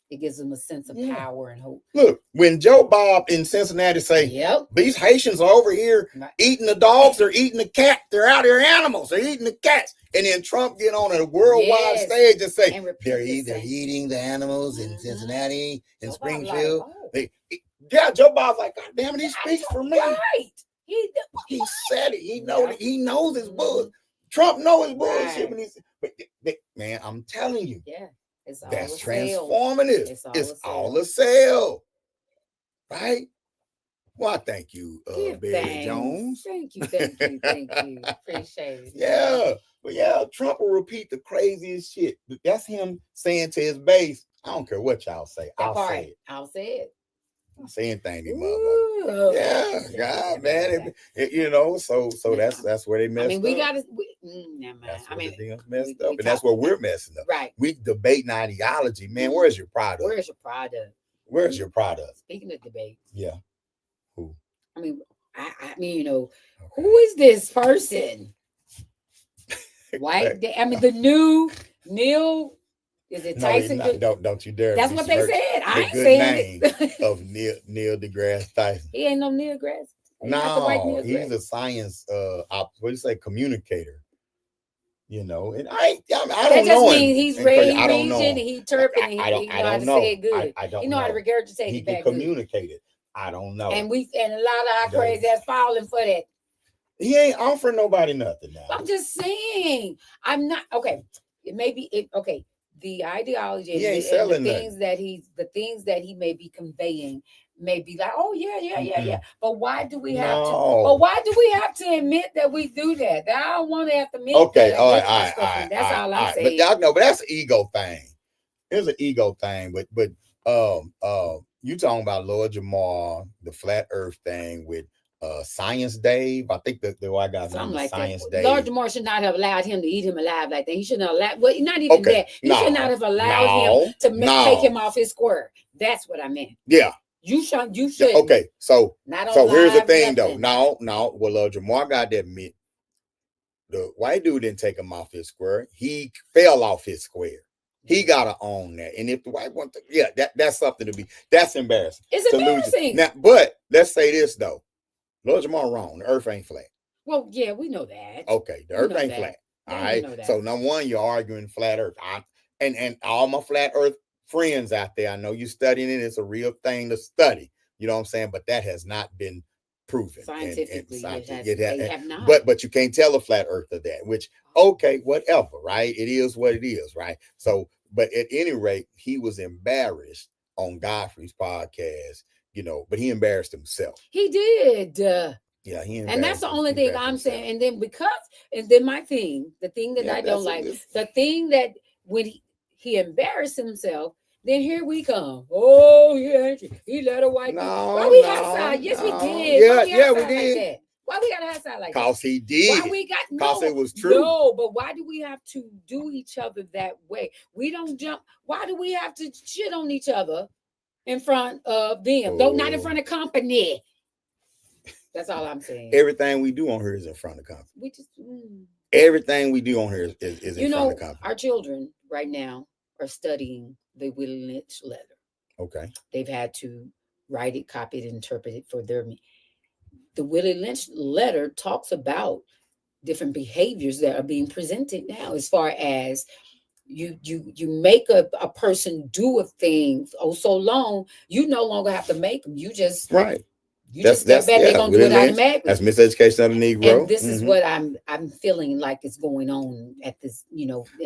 It gives them a sense of power and hope. Look, when Joe Bob in Cincinnati say, these Haitians are over here eating the dogs, they're eating the cat, they're out here animals, they're eating the cats. And then Trump get on a worldwide stage and say, they're eating the animals in Cincinnati, in Springfield. Joe Bob's like, God damn it, he speaks for me. Right. He said it. He knows his bullshit. Trump knows his bullshit. But man, I'm telling you. Yeah. That's transformative. It's all a sale. Right? Well, thank you, Barry Jones. Thank you. Appreciate it. Yeah. But Trump will repeat the craziest shit. That's him saying to his base, I don't care what y'all say. I'll say it. I'll say it. I'll say anything, these motherfuckers. Yeah, God, man. So that's where they messed up. We gotta. That's where they messed up, and that's where we're messing up. Right. We debating ideology, man. Where's your product? Where's your product? Speaking of debate. Yeah. Who? Who is this person? White. The new Neil. Is it Tyson? Don't you dare. That's what they said. I ain't saying it. Of Neil deGrasse Tyson. He ain't no Neil deGrasse. No, he's a science communicator. And I don't know. That just means he's reading, he chirping, and he know how to say it good. I don't he know how to regurgitate he it back. He can communicate it. I don't know. And a lot of our crazy ass falling for that. He ain't offering nobody nothing now. I'm just saying. I'm not okay. It may be okay. The ideology and the things that he may be conveying may be like, oh yeah. But why do we have to? But why do we have to admit that we do that? I don't want to have to admit. Okay, that. All right. That's all I'm saying. But y'all know, but that's an ego thing. It's an ego thing. But you talking about Lord Jamar, the flat Earth thing with Science Dave. I think the white guy's name is Science Dave. Lord Jamar should not have allowed him to eat him alive like that. He shouldn't have allowed. Well, not even that. He should not have allowed him to take him off his square. That's what I meant. Yeah. You should. Okay. So here's the thing, nothing. though. No. Well, Lord Jamar got to admit, the white dude didn't take him off his square. He fell off his square. He gotta own that. And if the white want to, that's something that's embarrassing. It's embarrassing. Now, but let's say this though. Lord Jamar wrong. The earth ain't flat. Well, yeah, we know that. Okay, the earth ain't flat. All right. So number one, you're arguing flat earth. And all my flat earth friends out there, I know you're studying it. It's a real thing to study. You know what I'm saying? But that has not been proven. Scientifically, they have not. But you can't tell a flat earther that, which, okay, whatever, right? It is what it is, right? So, but at any rate, he was embarrassed on Godfrey's podcast, but he embarrassed himself. He did. Yeah, and that's the only thing I'm saying. And then the thing that I don't like, the thing that when he embarrassed himself, then here we come. Oh, he let a white dude. Why we had a side? Yes, we did. Yeah, we did. Like that? Why we gotta have side like that? Cause he did. Why we got Cause it was true. No, but why do we have to do each other that way? We don't jump. Why do we have to shit on each other in front of them? Though not in front of company. That's all I'm saying. Everything we do on here is in front of company. We just everything we do on here is in front of company. Our children right now are studying the Willie Lynch letter. Okay. They've had to write it, copy it, interpret it for their. The Willie Lynch letter talks about different behaviors that are being presented now, as far as you make a person do a thing so long, you no longer have to make them. You just right. You just step back, they're gonna do it automatically. That's miseducation of the Negro. And this is what I'm feeling like is going on at this,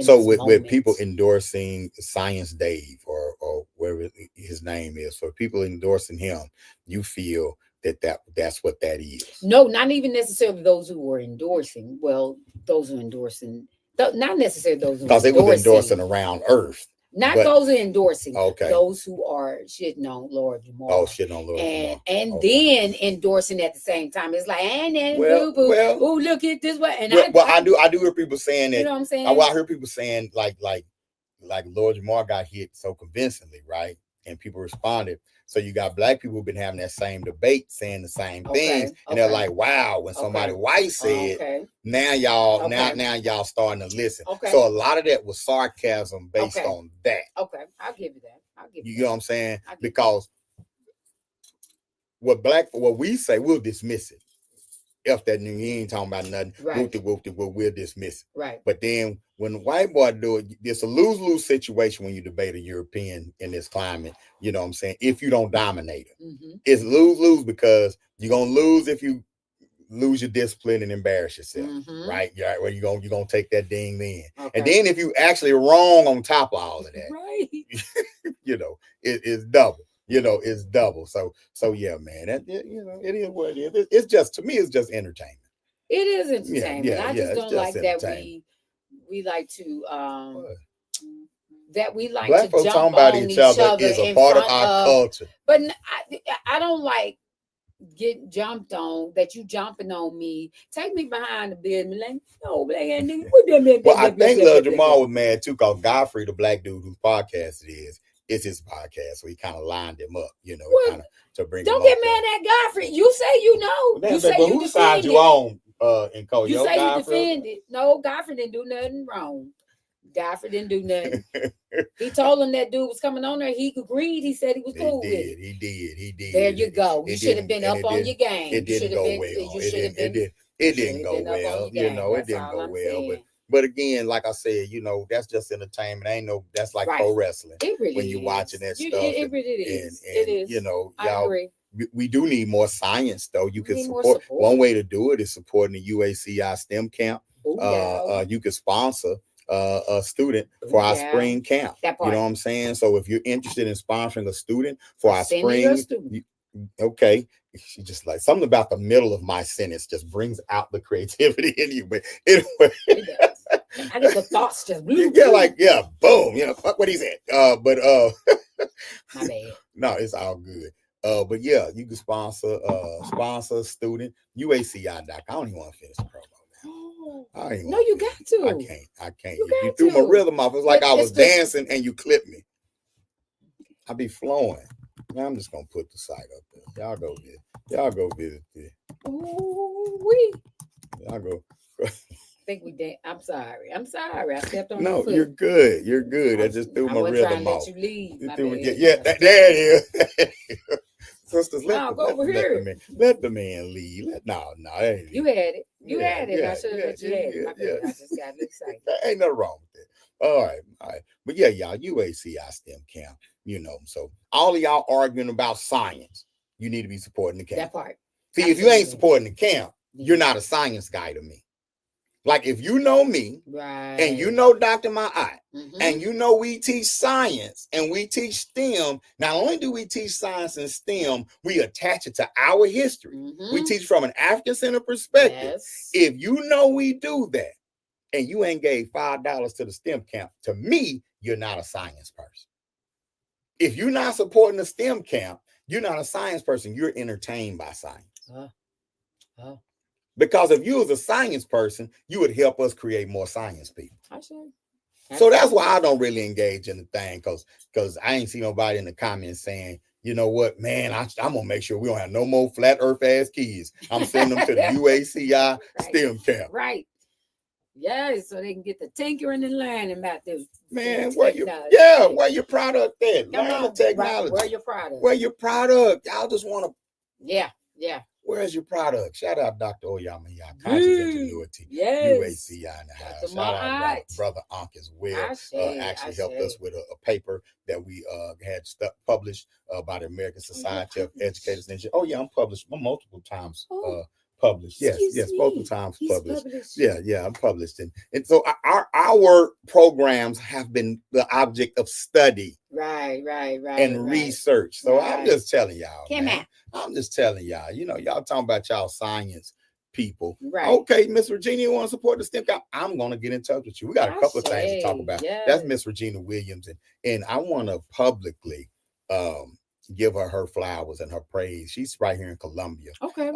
So with people endorsing Science Dave or whatever his name is, for people endorsing him, you feel that's what that is. No, not even necessarily those who are endorsing. Well, those who are endorsing, not necessarily those who because they were endorsing around Earth. Not those who are endorsing. Okay. Those who are shitting on Lord Jamar. Oh, shitting on Lord Jamar. And then endorsing at the same time. It's like, boo boo. Oh, look at this way. And I do hear people saying that. You know what I'm saying? I hear people saying like Lord Jamar got hit so convincingly, right? And people responded. So you got black people who've been having that same debate, saying the same things, and they're like, "Wow!" When somebody white said, "Now y'all starting to listen." So a lot of that was sarcasm based on that. Okay, I'll give you that. You know what I'm saying? Because what we say, we'll dismiss it. If that nigga ain't talking about nothing, we'll dismiss it. Right. But then when the white boy do it, it's a lose-lose situation when you debate a European in this climate. You know what I'm saying? If you don't dominate it, it's lose-lose, because you're gonna lose if you lose your discipline and embarrass yourself, right? Yeah, well, you're gonna take that ding then, and then if you actually wrong on top of all of that, right? It's double. It's double. So yeah, man. That it is what it is. It's just, to me, it's just entertainment. It is entertainment. I just don't like that we like to Black folks talking about each other is a part of our culture. But I don't like getting jumped on, that you jumping on me. Take me behind the business. Like, no, black nigga. Well, I think Lil Jamal was mad too, because Godfrey, the black dude whose podcast it is his podcast, so he kind of lined him up, kind of to bring. Don't get mad at Godfrey. You say you know. You say you whose side you on? Nkoyo, you say you defended. No, Godfrey didn't do nothing wrong. Godfrey didn't do nothing. He told him that dude was coming on there. He agreed. He said he was cool with it. He did. There you go. You should have been up on your game. It didn't go well. It didn't go well. It didn't go well. But again, like I said, that's just entertainment. That's like pro wrestling. It really when you're watching that stuff. It really is. And, it is. Y'all, I agree. We do need more science, though. You can support. One way to do it is supporting the UACI STEM camp. You could sponsor a student for our spring camp. You know what I'm saying? So if you're interested in sponsoring a student for our spring, okay. She just like something about the middle of my sentence just brings out the creativity in you. But anyway, I get the thoughts just boom. Fuck what he said. My bad. No, it's all good. But yeah, you can sponsor a student. UACI.com. I don't even want to finish the promo now. No, you got to. I can't. You threw my rhythm off. It's like I was dancing and you clipped me. I be flowing. Now I'm just gonna put the site up there. Y'all go visit it. Y'all go. I think we did. I'm sorry. I stepped on your foot. No, you're good. You're good. I just threw my rhythm off. Let you leave. There it is. Sisters, let the man leave. You had it. You had it. I should have let you have it. I just got excited. Ain't nothing wrong with that. All right. But yeah, y'all, UACI STEM camp. So all of y'all arguing about science, you need to be supporting the camp. That part. See, if you ain't supporting the camp, you're not a science guy to me. Like if you know me, Right. and you know Dr. Ma'at, Mhm. and you know we teach science and we teach STEM. Not only do we teach science and STEM, we attach it to our history. Mhm. We teach from an African-centered perspective. Yes. If you know we do that, and you ain't gave $5 to the STEM camp, to me, you're not a science person. If you're not supporting the STEM camp, you're not a science person. You're entertained by science. Because if you was a science person, you would help us create more science people. I should. So that's why I don't really engage in the thing, because I ain't see nobody in the comments saying, you know what, man, I'm gonna make sure we don't have no more flat earth ass kids. I'm sending them to the UACI STEM camp. Right. Yes, so they can get the tinkering and learning about this. Man, where your product at? Come Learn on, the technology. Where your product? Where your product? Y'all just want to. Yeah. Where's your product? Shout out Dr. Oyama, Conscious Ingenuity. Yes. UACI in the house. Dr. Shout out Ma'at. brother Ankh as well. Actually helped us with a paper that we had published by the American Society of Educators. Oh yeah, I'm published multiple times. Published. Yes, multiple times published. Yeah, I'm published. And so our programs have been the object of study. Right. And research. So I'm just telling y'all. I'm just telling y'all, y'all talking about y'all science people. Right. Okay, Miss Regina, you want to support the STEM camp? I'm going to get in touch with you. We got a couple of things to talk about. Yes. That's Miss Regina Williams. And I want to publicly give her flowers and her praise. She's right here in Columbia. Okay.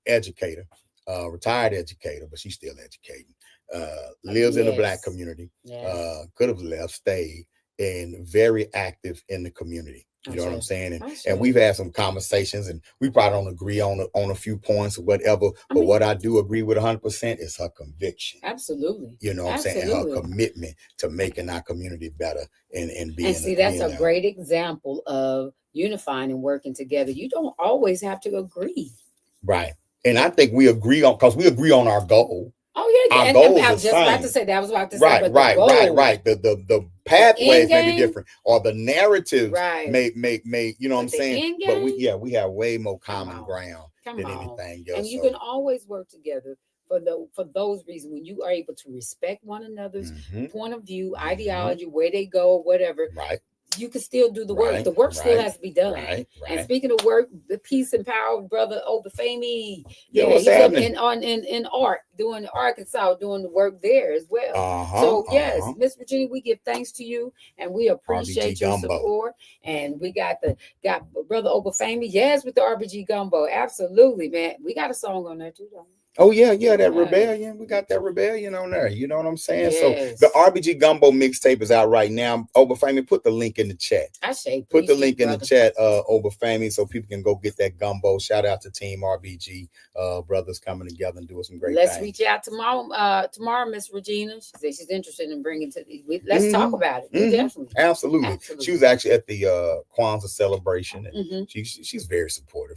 Educator, retired educator, but she's still educating. Lives in the Black community. Could have left, stayed, and very active in the community. You know what I'm saying? And we've had some conversations, and we probably don't agree on a few points or whatever. But what I do agree with 100% is her conviction. Absolutely. You know what I'm saying? And her commitment to making our community better and being. And see, that's a great example of unifying and working together. You don't always have to agree. Right. And I think we agree because we agree on our goal. Oh yeah, our goals I was just about to say that. I was about to say, right. The pathways may be different, or the narratives may you know what I'm saying. But we have way more common ground than anything else. And you can always work together for those reasons when you are able to respect one another's point of view, ideology, where they go, whatever. Right. You can still do the work. The work still has to be done. Right. And speaking of work, the peace and power, brother Obafemi. What's happening? In art, doing Arkansas, doing the work there as well. So yes, Miss Virginia, we give thanks to you and we appreciate your support. And we got brother Obafemi, yes, with the RBG Gumbo. Absolutely, man. We got a song on there too, don't we? Oh yeah, that rebellion. We got that rebellion on there. You know what I'm saying? Yes. So the RBG Gumbo mixtape is out right now. Obafemi, put the link in the chat. Put the link in the chat, Obafemi, so people can go get that gumbo. Shout out to Team RBG, brothers coming together and doing some great things. Let's reach out tomorrow, Miss Regina. She said she's interested in bringing let's talk about it. Definitely. Absolutely. She was actually at the Kwanzaa celebration, and she's very supportive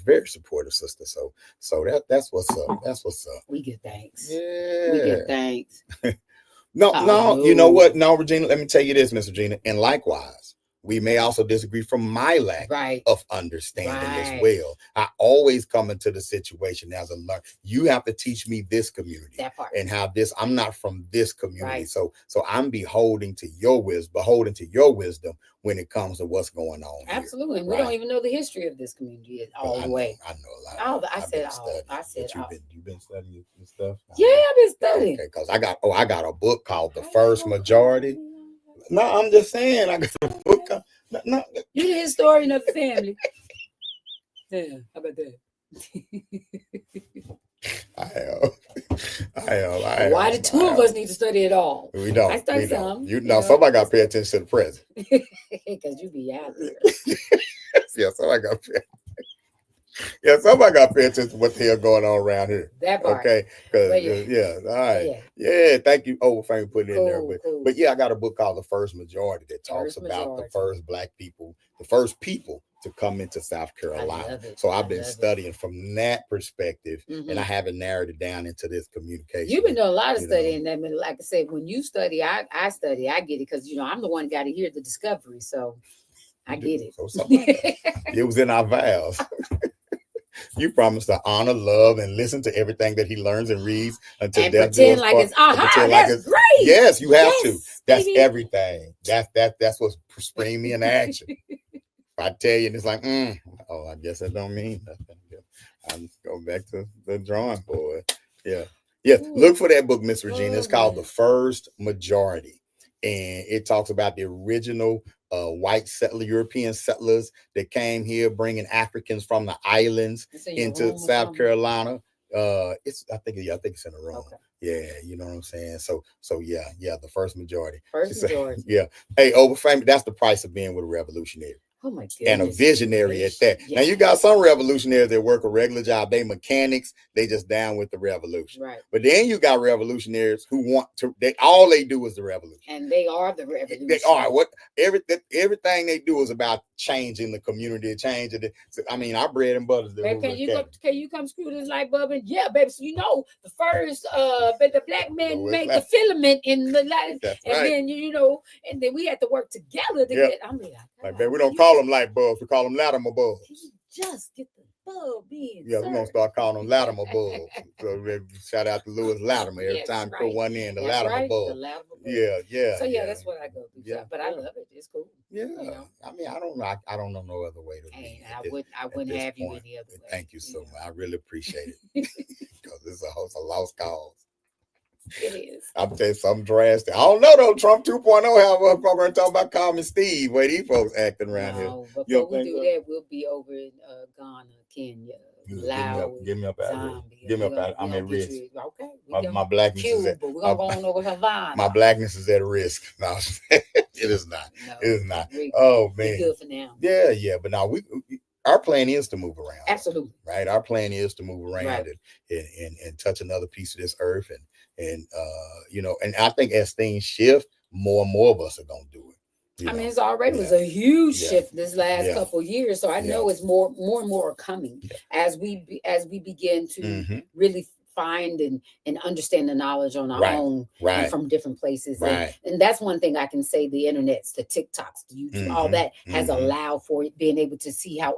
sister. So that's what's up. That's what's up. We give thanks. Yeah. We give thanks. No, you know what? No, Regina, let me tell you this, Miss Regina. And likewise, we may also disagree from my lack of understanding as well. I always come into the situation as a learner. You have to teach me this community and how I'm not from this community. So I'm beholden to your wisdom when it comes to what's going on. Absolutely. And we don't even know the history of this community all the way. I know a lot. I said you've been studying this stuff? Yeah, I've been studying. Okay, because I got a book called The First Majority. No, I'm just saying I got a book. No. You're the historian of the family. Yeah, how about that? I am. Why the two of us need to study it all? We don't. I study some. You know, somebody got to pay attention to the present. Because you be out there. Yeah, somebody got to pay. Yeah, somebody got to pay attention to what the hell going on around here. That part. Okay. Because, all right. Yeah, thank you, Overfame, for putting it in there. But yeah, I got a book called The First Majority that talks about the first Black people, the first people to come into South Carolina. So I've been studying from that perspective, and I haven't narrowed it down into this communication. You've been doing a lot of studying. I mean, like I said, when you study, I study. I get it because, I'm the one got to hear the discovery. So I get it. So it was in our vows. You promise to honor, love, and listen to everything that he learns and reads until and death pretend do us like part. it's aha. That's great. Yes, you have to. That's baby. everything. That's what's bringing me into action. I tell you, and it's like, oh, I guess that don't mean nothing. I'm go back to the drawing board. Yeah. Ooh. Look for that book, Miss Regina. It's called The First Majority, and it talks about the original white European settlers that came here, bringing Africans from the islands into South Carolina. I think it's in the room. Okay. Yeah, you know what I'm saying. So yeah, the first majority. Yeah. Hey, Overfame, that's the price of being with a revolutionary. Oh my goodness. And a visionary at that. Yes. Now you got some revolutionaries that work a regular job. They mechanics. They just down with the revolution. Right. But then you got revolutionaries who want to. All they do is the revolution. And they are the revolution. They are everything they do is about changing the community, changing it. So, I mean, our bread and butter is the. Can you come screw this light bulb? Yeah, baby. So the first the black man made the filament in the light, and then and then we had to work together to get. I'm like, baby, we don't call them light bulbs. We call them Latimer bulbs. Just get the bulb in. Yeah, we're gonna start calling them Latimer bulbs. So shout out to Lewis Latimer every time you put one in the Latimer bulb. Yeah. So that's what I go through. Yeah, but I love it. It's cool. Yeah. I mean, I don't know no other way to be. I wouldn't have you any other way. Thank you so much. I really appreciate it because it's a lost cause. It is. I'm telling you something drastic. I don't know though. Trump 2.0 have a program talking about Carmen Steve. Way these folks acting around here. Before we do that, we'll be over in Ghana, Kenya, Laos. Give me up out of here. Give me up out of here. I'm at risk. Okay. My blackness is at we're gonna go on over Havana. My blackness is at risk. No, it is not. No, it is not. Oh man. Good for now. Yeah. But now our plan is to move around. Absolutely. Right. Our plan is to move around and touch another piece of this earth and and I think as things shift, more and more of us are gonna do it. I mean, it's already was a huge shift this last couple of years. So I know it's more and more are coming as we begin to really find and understand the knowledge on our own and from different places. And that's one thing I can say, the internets, the TikToks, the YouTube, all that has allowed for it, being able to see how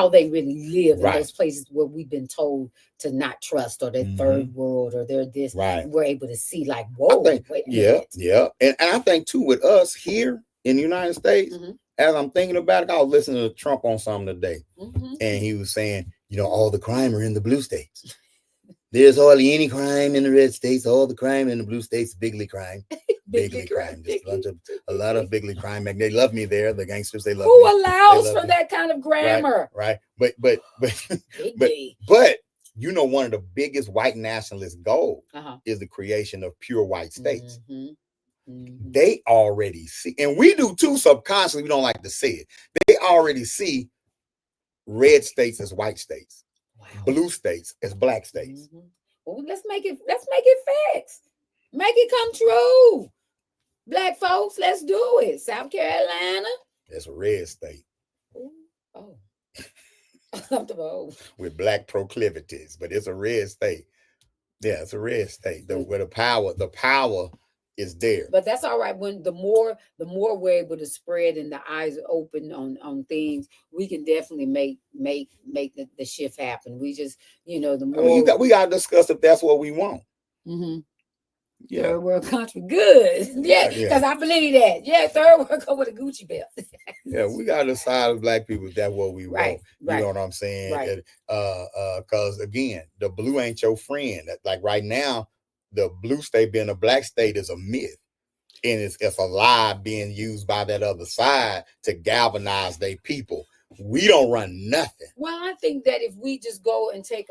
they really live in those places where we've been told to not trust, or they're third world, or they're this. We're able to see like, whoa, wait a minute. And I think too with us here in the United States, as I'm thinking about it, I was listening to Trump on something today, and he was saying, all the crime are in the blue states. There's hardly any crime in the red states. All the crime in the blue states, bigly crime. Bigly crime. Just a lot of bigly crime. They love me there. The gangsters, they love me. Who allows for that kind of grammar? Right. But one of the biggest white nationalist goals is the creation of pure white states. They already see, and we do too subconsciously, we don't like to say it. They already see red states as white states. Blue states as black states. Well, let's make it facts. Make it come true. Black folks, let's do it. South Carolina. It's a red state. Oh. With black proclivities, but it's a red state. Yeah, it's a red state. Where the power is there. But that's all right. When the more we're able to spread and the eyes are open on things, we can definitely make the shift happen. We just, the more we gotta discuss if that's what we want. Third world country, good. Because I believe that. Third world come with a Gucci belt. We gotta decide as black people if that's what we want. You know what I'm saying? Because again, the blue ain't your friend. Like right now, the blue state being a black state is a myth, and it's a lie being used by that other side to galvanize their people. We don't run nothing. Well, I think that if we just go and take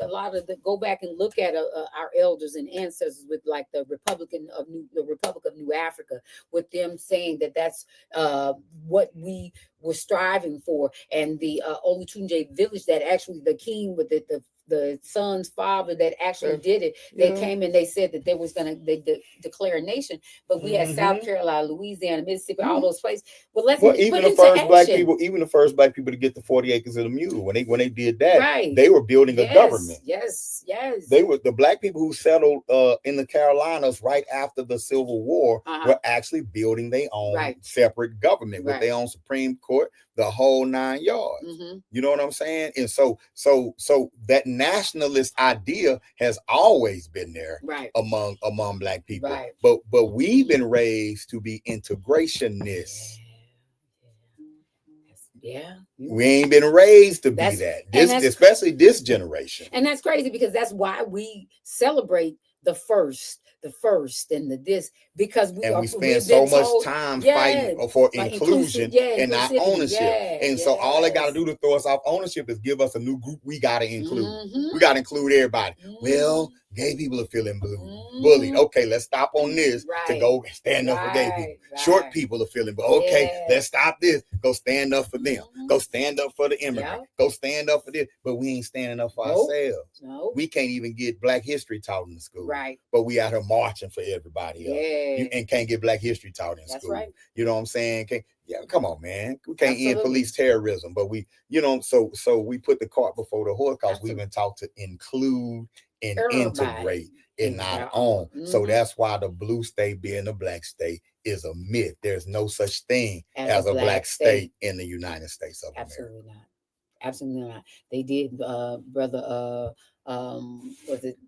go back and look at our elders and ancestors with like the Republic of New Africa, with them saying that that's what we were striving for, and the Olutunje village that actually the king with the the son's father that actually did it. They came and they said that they was going to declare a nation, but we had South Carolina, Louisiana, Mississippi, all those places. Well, even the first black people, to get the 40 acres of the mule, when they did that, they were building a government. Yes. They were the black people who settled in the Carolinas right after the Civil War were actually building their own separate government with their own Supreme Court, the whole 9 yards. You know what I'm saying? And so that nationalist idea has always been there among black people. But we've been raised to be integrationists. We ain't been raised to be that. Especially this generation. And that's crazy, because that's why we celebrate the first and the this, because we spend so much time fighting for inclusion and not ownership. And so all they got to do to throw us off ownership is give us a new group we got to include. We got to include everybody. Well, gay people are feeling bullied. Okay, let's stop on this to go stand up for gay people. Short people are feeling bullied. Okay, let's stop this. Go stand up for them. Go stand up for the immigrant. Go stand up for this. But we ain't standing up for ourselves. We can't even get Black history taught in the school. But we out here marching for everybody else. And can't get Black history taught in school. You know what I'm saying? Come on, man. We can't end police terrorism, but we, so we put the cart before the horse, because we've been taught to include and integrate and not own. So that's why the blue state being a Black state is a myth. There's no such thing as a Black state in the United States of America. Absolutely not. They did, brother. Was it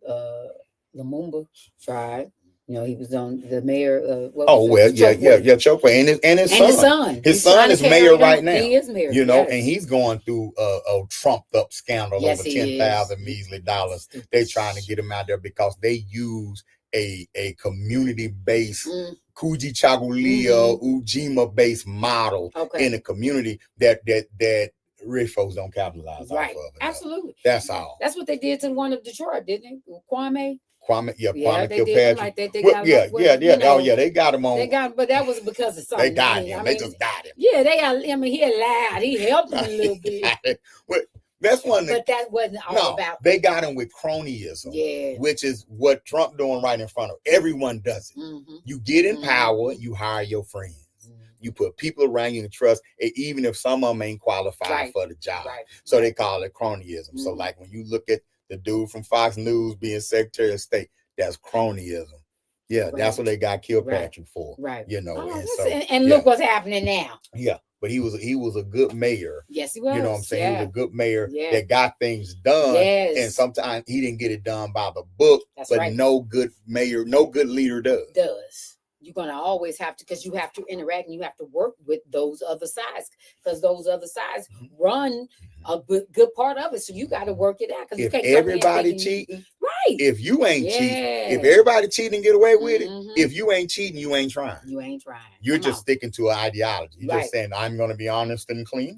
Lumumba tried? He was on the mayor. Chokwe and his son. His son is mayor right now. He is mayor. And he's going through a trumped up scandal over $10,000 measly dollars. They're trying to get him out there because they use a community based Kuji Chagulia Ujima based model in a community that rich folks don't capitalize off of. Absolutely. That's all. That's what they did to the one of Detroit, didn't they? Kwame Kilpatrick. They got him on. They got him, but that was because of something. They got him. They just got him. Yeah, they got him. He allowed. He helped him a little bit. That's one. But that wasn't all about. They got him with cronyism, which is what Trump doing right in front of everyone. Does it? You get in power, you hire your friends. You put people around you to trust, even if some of them ain't qualified for the job. So they call it cronyism. So like when you look at the dude from Fox News being Secretary of State, that's cronyism. That's what they got Kilpatrick for. And look what's happening now. But he was a good mayor. Yes, he was. You know what I'm saying? He was a good mayor that got things done. And sometimes he didn't get it done by the book. No good mayor, no good leader does. You're going to always have to, because you have to interact and you have to work with those other sides, because those other sides run a good part of it. So you got to work it out. If everybody cheating, if you ain't cheating, if everybody cheating and get away with it, if you ain't cheating, you ain't trying. You're just sticking to an ideology. You're just saying, I'm going to be honest and clean.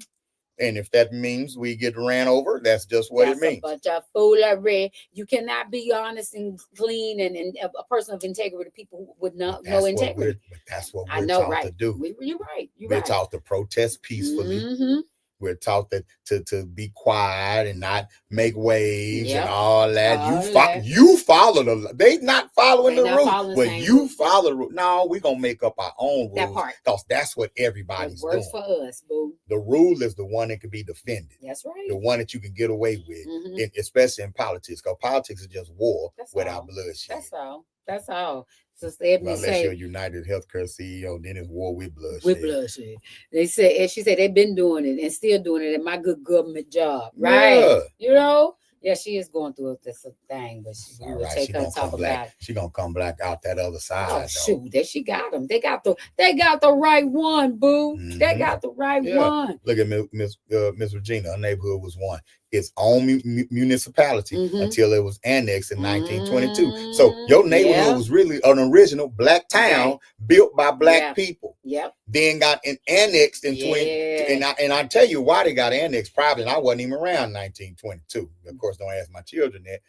And if that means we get ran over, that's just what it means. That's a bunch of foolery. You cannot be honest and clean and a person of integrity, people with no integrity. But that's what we're taught to do. You're right. We're taught to protest peacefully. We're taught that to be quiet and not make waves and all that. You follow they not following the rules, but you follow the rules. No, we're gonna make up our own rules because that's what everybody's doing. Works for us, boo. The rule is the one that can be defended. That's right. The one that you can get away with, especially in politics, because politics is just war without bloodshed. That's all. So unless you're United Healthcare CEO, then it's war with bloodshed. They said, and she said they've been doing it and still doing it in my good government job, right? Yeah, she is going through this thing, but she will take her talk about it. She gonna come black out that other side. Oh shoot, there she got them. They got the right one, boo. They got the right one. Look at Miss Regina. Her neighborhood was its own municipality until it was annexed in 1922. So your neighborhood was really an original black town built by black people. Then got annexed in 20. And I tell you why they got annexed. Probably, and I wasn't even around 1922. Of course, don't ask my children that.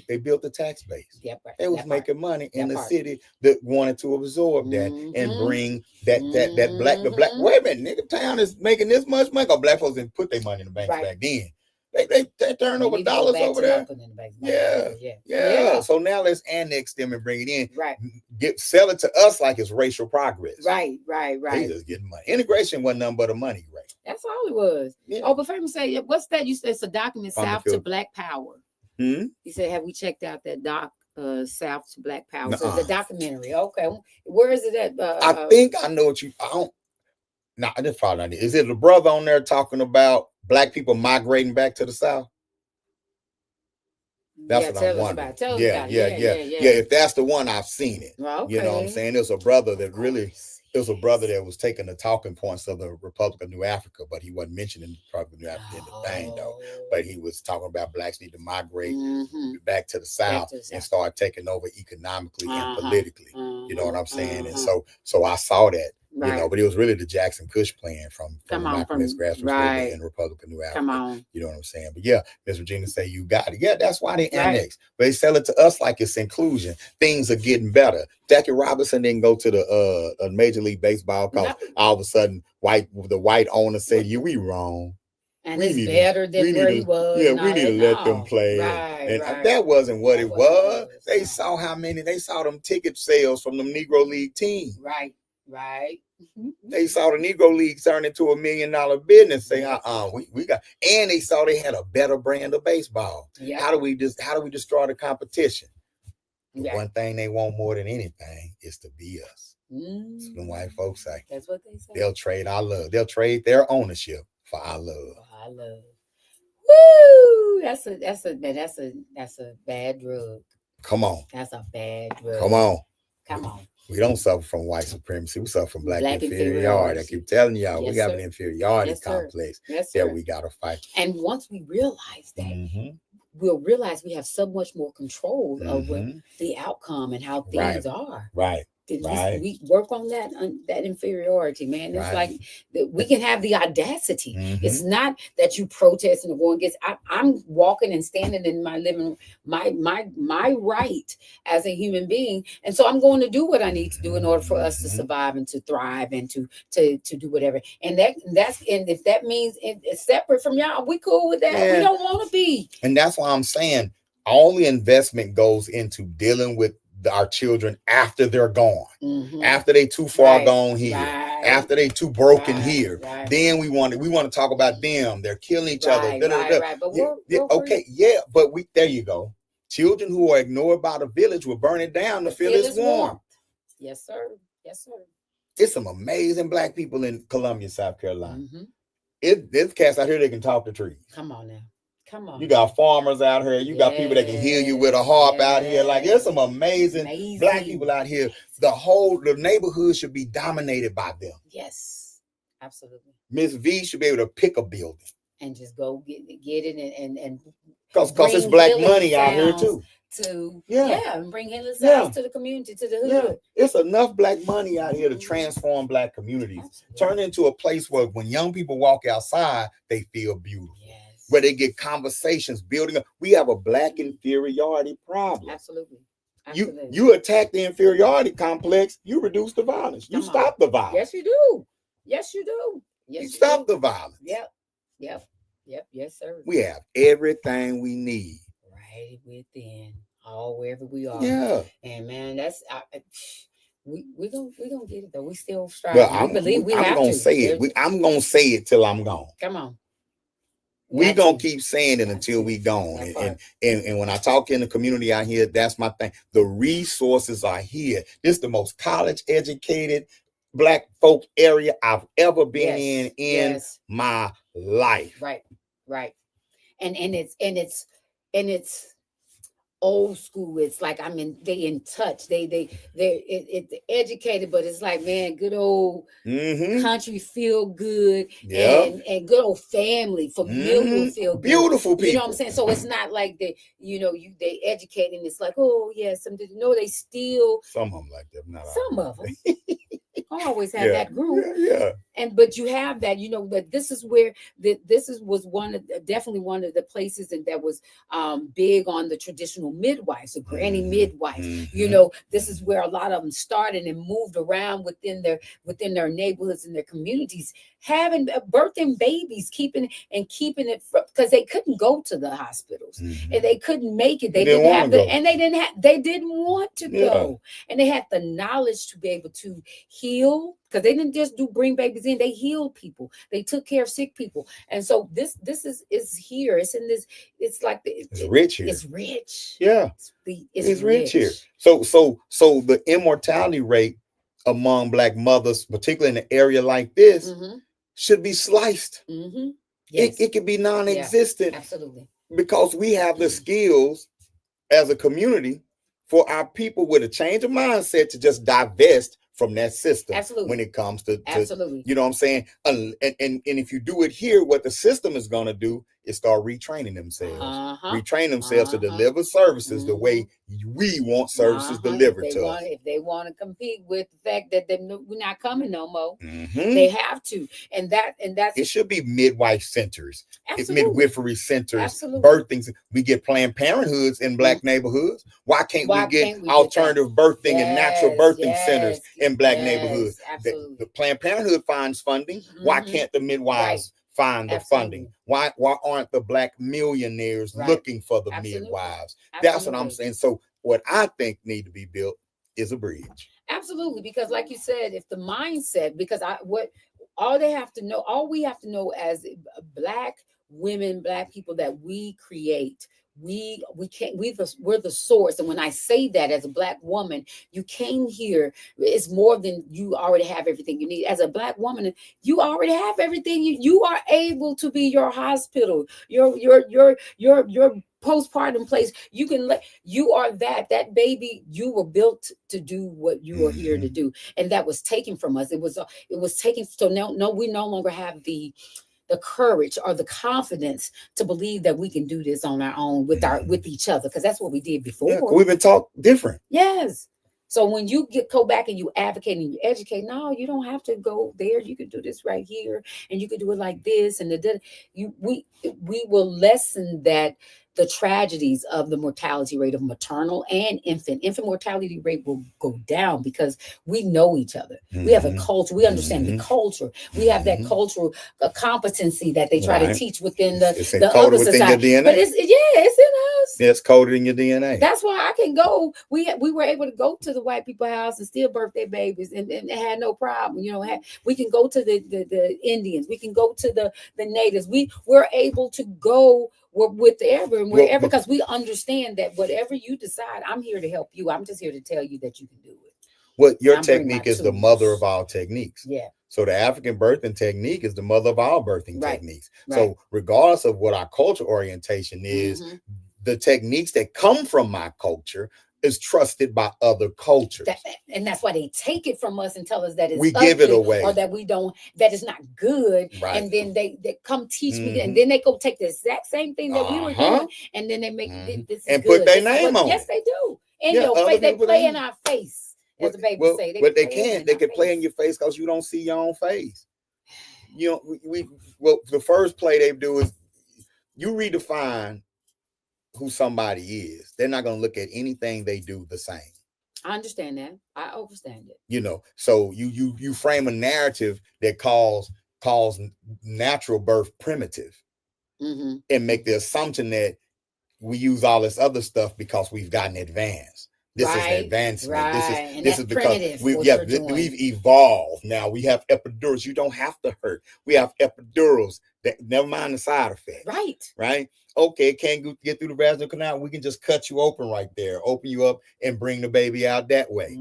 They built the tax base. They was making money in the city that wanted to absorb that and bring the black. Wait a minute, nigga, town is making this much money. Because black folks didn't put their money in the banks back then. They turn over dollars over there. Yeah. So now let's annex them and bring it in. Right. Sell it to us like it's racial progress. Right. They just getting money. Integration wasn't nothing but a money grab. That's all it was. Yeah. Oh, but Famous say, what's that? You said it's a document, South to Black Power. You said, have we checked out that South to Black Power? So the documentary. Okay. Where is it at? I think I know what I don't. No, I just found out. Is it the brother on there talking about Black people migrating back to the South? That's what I'm wondering. Tell us about it. Yeah. If that's the one, I've seen it. Okay. You know what I'm saying? There's a brother that really. There was a brother that was taking the talking points of the Republic of New Africa, but he wasn't mentioning the Republic of New Africa in the thing, though. But he was talking about Blacks need to migrate back to the South and start taking over economically and politically. You know what I'm saying? And so I saw that. Right. You know, but it was really the Jackson Kush plan from Malcolm X grassroots in the Republic of New Africa. You know what I'm saying? But yeah, Miss Regina say you got it. Yeah, that's why they annex. But they sell it to us like it's inclusion. Things are getting better. Jackie Robinson didn't go to the Major League Baseball because all of a sudden the white owner said, we wrong. And it's better than where he was. Yeah, we need to let them play. And that wasn't what it was. They saw they saw them ticket sales from the Negro League team. Right. They saw the Negro League turn into $1 million business. Say, we got, and they saw they had a better brand of baseball. Yeah. How do we destroy the competition? The one thing they want more than anything is to be us. That's what the white folks say. That's what they say. They'll trade our love. They'll trade their ownership for our love. Woo! That's a bad drug. Come on. That's a bad drug. Come on. We don't suffer from white supremacy. We suffer from black inferiority. I keep telling y'all, we have an inferiority complex that we got to fight. And once we realize that, we'll realize we have so much more control over the outcome and how things are. Right. We work on that inferiority, man. It's like we can have the audacity. It's not that you protest and go against. I'm walking and standing in my living my right as a human being, and so I'm going to do what I need to do in order for us to survive and to thrive and to do whatever. And if that means it's separate from y'all, we cool with that. We don't want to be. And that's why I'm saying all the investment goes into dealing with our children after they're gone, after they too far gone here, after they too broken here. Then we want to talk about them. They're killing each other. But there you go. Children who are ignored by the village will burn it down to feel it's warm. Yes, sir. It's some amazing black people in Columbia, South Carolina. There's cats out here that can talk to trees. Come on now. You got farmers out here. You got people that can heal you with a harp out here. Like, there's some amazing black people out here. The neighborhood should be dominated by them. Yes, absolutely. Miss V should be able to pick a building and just go get it and because it's black money out here too. And bring healing sounds to the community, to the hood. Yeah. It's enough black money out here to transform black communities. Turn into a place where when young people walk outside, they feel beautiful. Where they get conversations building up. We have a black inferiority problem. Absolutely. You attack the inferiority complex, you reduce the violence. You stop the violence. Yes, you do. You stop the violence. Yep. Yes, sir. We have everything we need. Right within wherever we are. Yeah. And man, that's we gonna get it though. We still strive. Well, I'm gonna say it. I'm gonna say it till I'm gone. Come on. We gonna keep saying it until we gone. And when I talk in the community out here, that's my thing. The resources are here. This is the most college educated black folk area I've ever been in my life. Right. And it's old school. It's like they in touch. They're educated, but it's like, man, good old country feel good and good old family, familial feel good. Beautiful people. You know what I'm saying? So it's not like they educate and it's like, oh yeah, they still some of them like that. Not some of them. I always have that group. but you have that, that this is where was definitely one of the places, and that was big on the traditional midwives, the granny midwives. This is where a lot of them started and moved around within their neighborhoods and their communities, having birthing babies, keeping it, because they couldn't go to the hospitals, and they couldn't make it. They didn't have they didn't want to go, and they had the knowledge to be able to heal, because they didn't just bring babies in. They healed people. They took care of sick people. And so this is here. It's in this. It's like it's rich here. It's rich. Yeah, it's rich here. So the immortality rate among Black mothers, particularly in an area like this, should be sliced. Yes. It could be non-existent. Yeah, absolutely. Because we have the skills as a community for our people with a change of mindset to just divest from that system. Absolutely. When it comes to absolutely, you know what I'm saying? And if you do it here, what the system is going to do is start retraining themselves, to deliver services the way we want services delivered to us. If they want to compete with the fact that we're not coming no more, they have to. And that's it should be midwife centers, midwifery centers, absolutely, birthings. We get Planned Parenthoods in Black neighborhoods. Why can't we get alternative birthing and natural birthing centers in Black neighborhoods? The Planned Parenthood finds funding. Why can't the midwives find the funding? Why aren't the Black millionaires looking for the midwives? That's what I'm saying. So what I think need to be built is a bridge. Absolutely, because like you said, if the mindset, because all we have to know as Black women, Black people, that we create. We're the source. And when I say that, as a Black woman, you came here, it's more than you already have everything you need. As a Black woman, you already have everything. You are able to be your hospital, your postpartum place. You are that baby. You were built to do what you are here to do, and that was taken from us. It was taken. So no, we no longer have the courage or the confidence to believe that we can do this on our own with each other, because that's what we did before. Yeah, we've been taught different. Yes. So when you go back and you advocate and you educate, no, you don't have to go there. You can do this right here, and you can do it like this, and we will lessen the tragedies of the mortality rate of maternal and infant mortality rate will go down, because we know each other. We have a culture. We understand the culture. We have that cultural competency that they try to teach within the other society. Your DNA. But it's in us. Yeah, it's coded in your DNA. That's why I can go. We were able to go to the white people's house and still birth their babies, and had no problem. We can go to the Indians. We can go to the natives. We're able to go wherever, because we understand that whatever you decide, I'm here to help you. I'm just here to tell you that you can do it. Well, your technique is the mother of all techniques. Yeah. So the African birthing technique is the mother of all birthing techniques. Right. So regardless of what our culture orientation is, the techniques that come from my culture is trusted by other cultures. And that's why they take it from us and tell us that it's we give it away, or that that is not good. Right. And then they come teach me, and then they go take the exact same thing that we were doing, and then they make this and good. Put their name on it. Yes, they do. In your face, they play in our face. As the baby say, they can play in your face because you don't see your own face. The first play they do is you redefine who somebody is. They're not going to look at anything they do the same. I understand that. I understand it. So you frame a narrative that calls natural birth primitive, and make the assumption that we use all this other stuff because we've gotten advanced. This is an advancement. Right. This is because we've evolved. Now we have epidurals. You don't have to hurt. We have epidurals. That never mind the side effect. Right. Okay, can't get through the vaginal canal. We can just cut you open right there, open you up, and bring the baby out that way.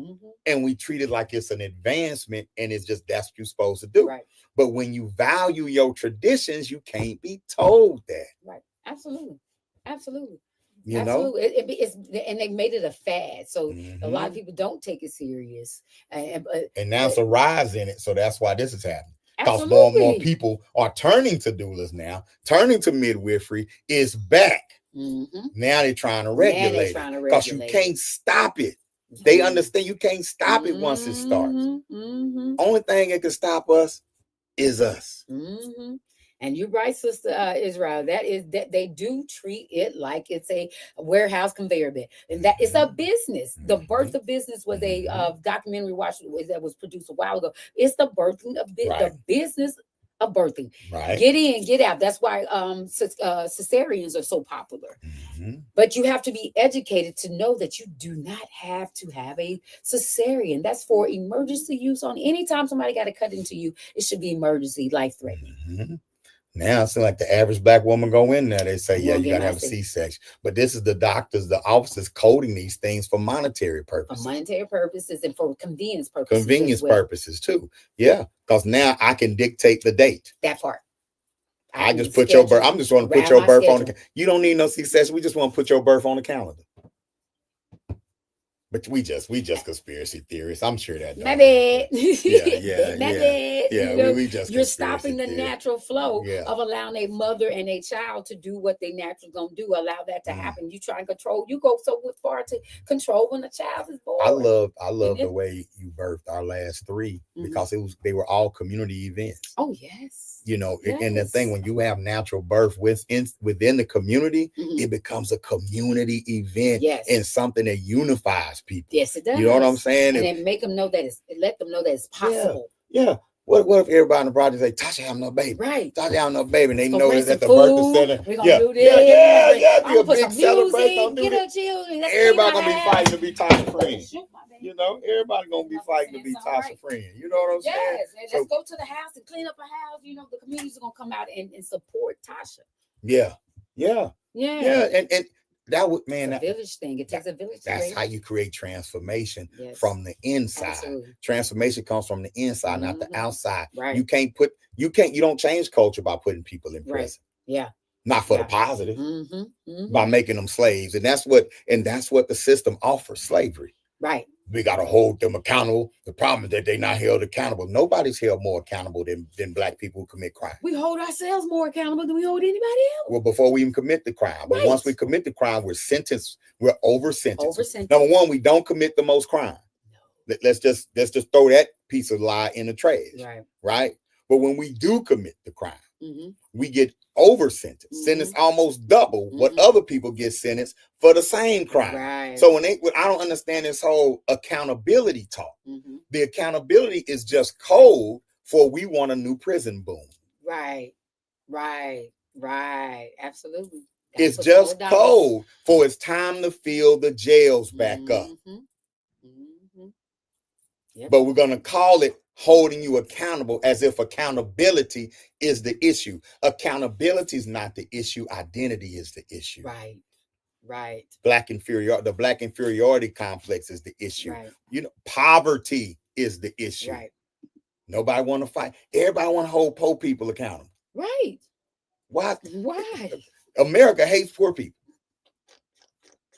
And we treat it like it's an advancement, and it's just that's what you're supposed to do. Right. But when you value your traditions, you can't be told that. Right. Absolutely. Absolutely. And they made it a fad, so a lot of people don't take it serious. And now it's a rise in it, so that's why this is happening. Because more and more people are turning to doulas now, turning to midwifery is back. Now they're trying to regulate it because you can't stop it. They understand you can't stop it once it starts. Only thing that can stop us is us. Mm-hmm. And you're right, Sister Israel. That they do treat it like it's a warehouse conveyor belt, and that it's a business. The birth of business was a documentary that was produced a while ago. It's the birthing of the business of birthing. Right. Get in, get out. That's why cesareans are so popular. But you have to be educated to know that you do not have to have a cesarean. That's for emergency use. On anytime somebody got to cut into you, it should be emergency, life threatening. Now it's like the average black woman go in there, they say, yeah, you got to have a C-section. But this is the doctors, the officers coding these things for monetary purposes. For monetary purposes and for convenience purposes. Convenience purposes too. Yeah, because now I can dictate the date. That part. I just put your birth. I'm just want to put your birth on the. You don't need no C-section. We just want to put your birth on the calendar. But we just conspiracy theorists. I'm sure that. Maybe. Yeah. We just. You're stopping the natural flow of allowing a mother and a child to do what they naturally gonna do. Allow that to happen. You try and control. You go so far to control when a child is born. I love the way you birthed our last three because they were all community events. Oh yes. You know, and the thing, when you have natural birth within the community, it becomes a community event and something that unifies people. Yes, it does. You know what I'm saying? And then make them know that let them know that it's possible. Yeah. What if everybody in the project say, Tasha have no baby? Right. Tasha have no baby. And they know it's at the food, birthday center. We're going to do this. Yeah. I'm going to put some music. Get her children. Everybody going to be fighting to be Tasha friend. You know, everybody going to be fighting to be Tasha friend. You know what I'm saying? Yes. And let's go to the house and clean up a house. You know, the communities are going to come out and support Tasha. Yeah. And that would, man, it's a village thing. It takes a village. That's how you create transformation from the inside. Absolutely. Transformation comes from the inside, not the outside. Right. You don't change culture by putting people in prison. Yeah. Not for the positive, by making them slaves. And that's what the system offers, slavery. Right. We got to hold them accountable. The problem is that they're not held accountable. Nobody's held more accountable than black people who commit crime. We hold ourselves more accountable than we hold anybody else. Well, before we even commit the crime. But once we commit the crime, we're over sentenced. Number one, we don't commit the most crime. No. Let's just throw that piece of lie in the trash. Right. But when we do commit the crime, we get over sentenced. Sentenced almost double what other people get sentenced for the same crime. Right. So I don't understand this whole accountability talk. The accountability is just code for we want a new prison boom. Right. Absolutely. It's just code for it's time to fill the jails back up. Yep. But we're going to call it holding you accountable as if accountability is the issue. Accountability is not the issue. Identity is the issue. Right. The black inferiority complex is the issue. Right. You know, poverty is the issue. Right. Nobody want to fight. Everybody want to hold poor people accountable. Right. Why? America hates poor people.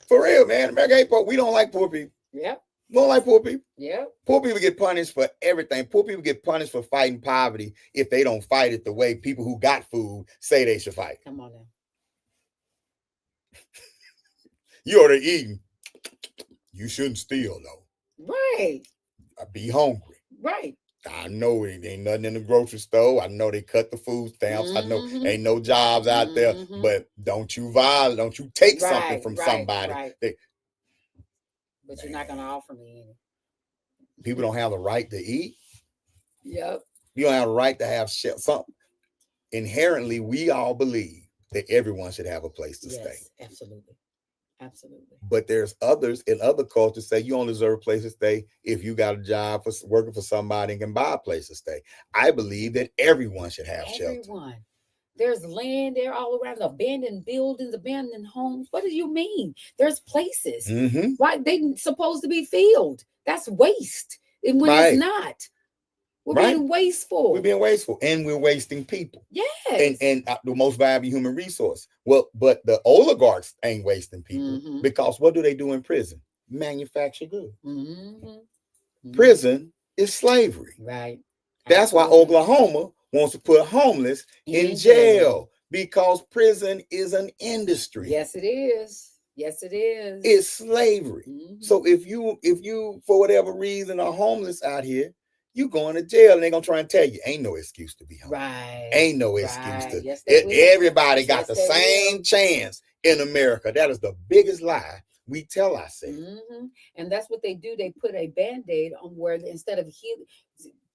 For real, man. America hates poor. We don't like poor people. Yep. We don't like poor people. Yeah. Poor people get punished for everything. Poor people get punished for fighting poverty if they don't fight it the way people who got food say they should fight. Come on now. You ought to eat. You shouldn't steal though. Right. Be hungry. Right. I know it ain't nothing in the grocery store. I know they cut the food stamps. I know ain't no jobs out there. But don't you violate? Don't you take something from somebody? Right. But you're not going to offer me any. People don't have the right to eat. Yep. You don't have the right to have something. Inherently, we all believe that everyone should have a place to stay. Absolutely. But there's others in other cultures say you only deserve a place to stay if you got a job for working for somebody and can buy a place to stay. I believe that everyone should have shelter. There's land there all around, abandoned buildings, abandoned homes. What do you mean? There's places. Why they supposed to be filled? That's waste. And when it's not, we're being wasteful. We're being wasteful, and we're wasting people. Yes. And the most valuable human resource. Well, but the oligarchs ain't wasting people because what do they do in prison? Manufacture goods. Prison is slavery. Right. That's why Oklahoma wants to put homeless in jail because prison is an industry. Yes, it is. It's slavery. So if you for whatever reason are homeless out here, you going to jail, and they're gonna try and tell you ain't no excuse to be home. Right. Ain't no excuse to. Yes, everybody got the same chance in America. That is the biggest lie we tell ourselves. And that's what they do. They put a Band-Aid on where instead of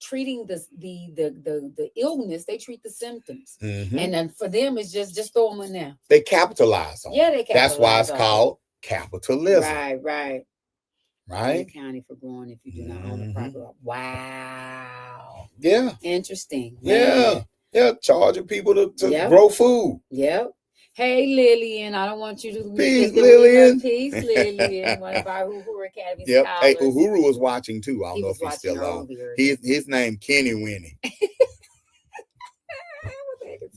treating the illness, they treat the symptoms. And then for them, it's just throw them in there. They capitalize on it. Yeah, they capitalize. That's why it's called capitalism. Right. Right. County for growing if you do not own the property. Wow. Yeah. Interesting. Man. Yeah. Charging people to grow food. Yep. Hey, Lillian, I don't want you to peace, Lillian. Peace, Lillian. One of our Uhuru Academy scholars. Hey, Uhuru was watching too. I don't know if he's still on. His name Kenny Winnie.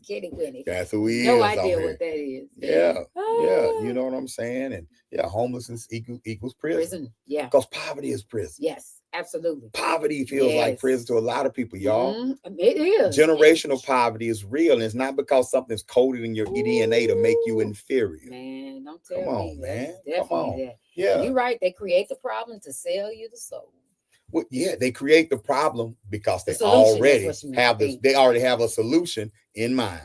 Kenny Winnie. That's who he is. No idea what that is. Yeah. You know what I'm saying? And homelessness equals prison. Yeah. Because poverty is prison. Yes, absolutely. Poverty feels like prison to a lot of people, y'all. It is. Generational poverty is real, and it's not because something's coded in your DNA to make you inferior. Man, don't tell me. Come on, man. Come on. That. Yeah. You're right. They create the problem to sell you the soul. Well, they create the problem because they already have this. They already have a solution in mind.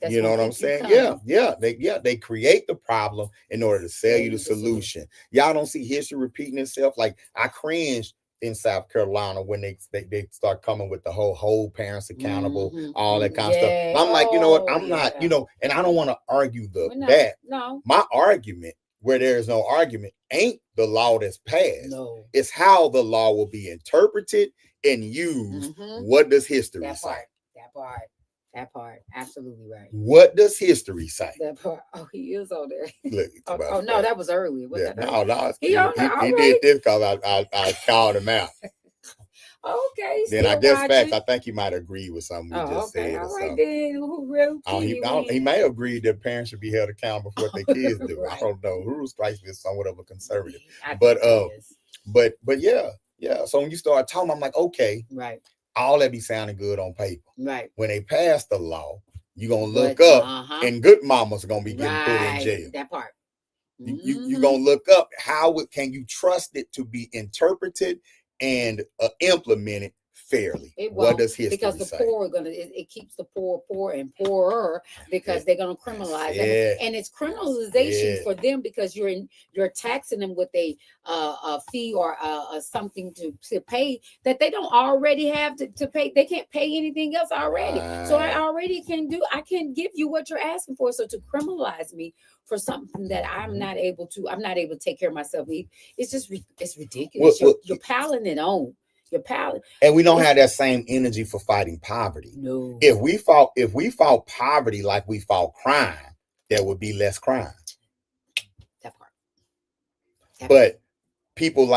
You know what I'm saying? They create the problem in order to sell you the solution. Y'all don't see history repeating itself. Like I cringed in South Carolina when they start coming with the whole parents accountable, all that kind of stuff. I'm like, you know what? I'm not, and I don't want to argue that. No. My argument, where there is no argument, ain't the law that's passed. No. It's how the law will be interpreted and used. What does history say? That part. Absolutely right. What does history say? That part. Oh, he is on there. Look, no, that was earlier. No. He did this because I called him out. Okay. Then I guess facts. I think he might agree with something we just said. All right, then. He may agree that parents should be held accountable for what their kids do. Right. I don't know. Who strikes me as somewhat of a conservative. But yeah. So when you start talking, I'm like, okay, right. All that be sounding good on paper. Right. When they pass the law, you're gonna look up, and good mamas are gonna be getting put in jail. That part. You're gonna look up can you trust it to be interpreted and implemented fairly. What does history say? Because the poor are it keeps the poor and poorer because they're gonna criminalize them, and it's criminalization for them because you're taxing them with a fee or something to pay that they don't already have to pay. They can't pay anything else already. So I can give you what you're asking for. So to criminalize me for something that I'm not able to take care of myself. It's ridiculous. You're piling it on. And we don't have that same energy for fighting poverty. No. If we fought poverty like we fought crime, there would be less crime. That part. But people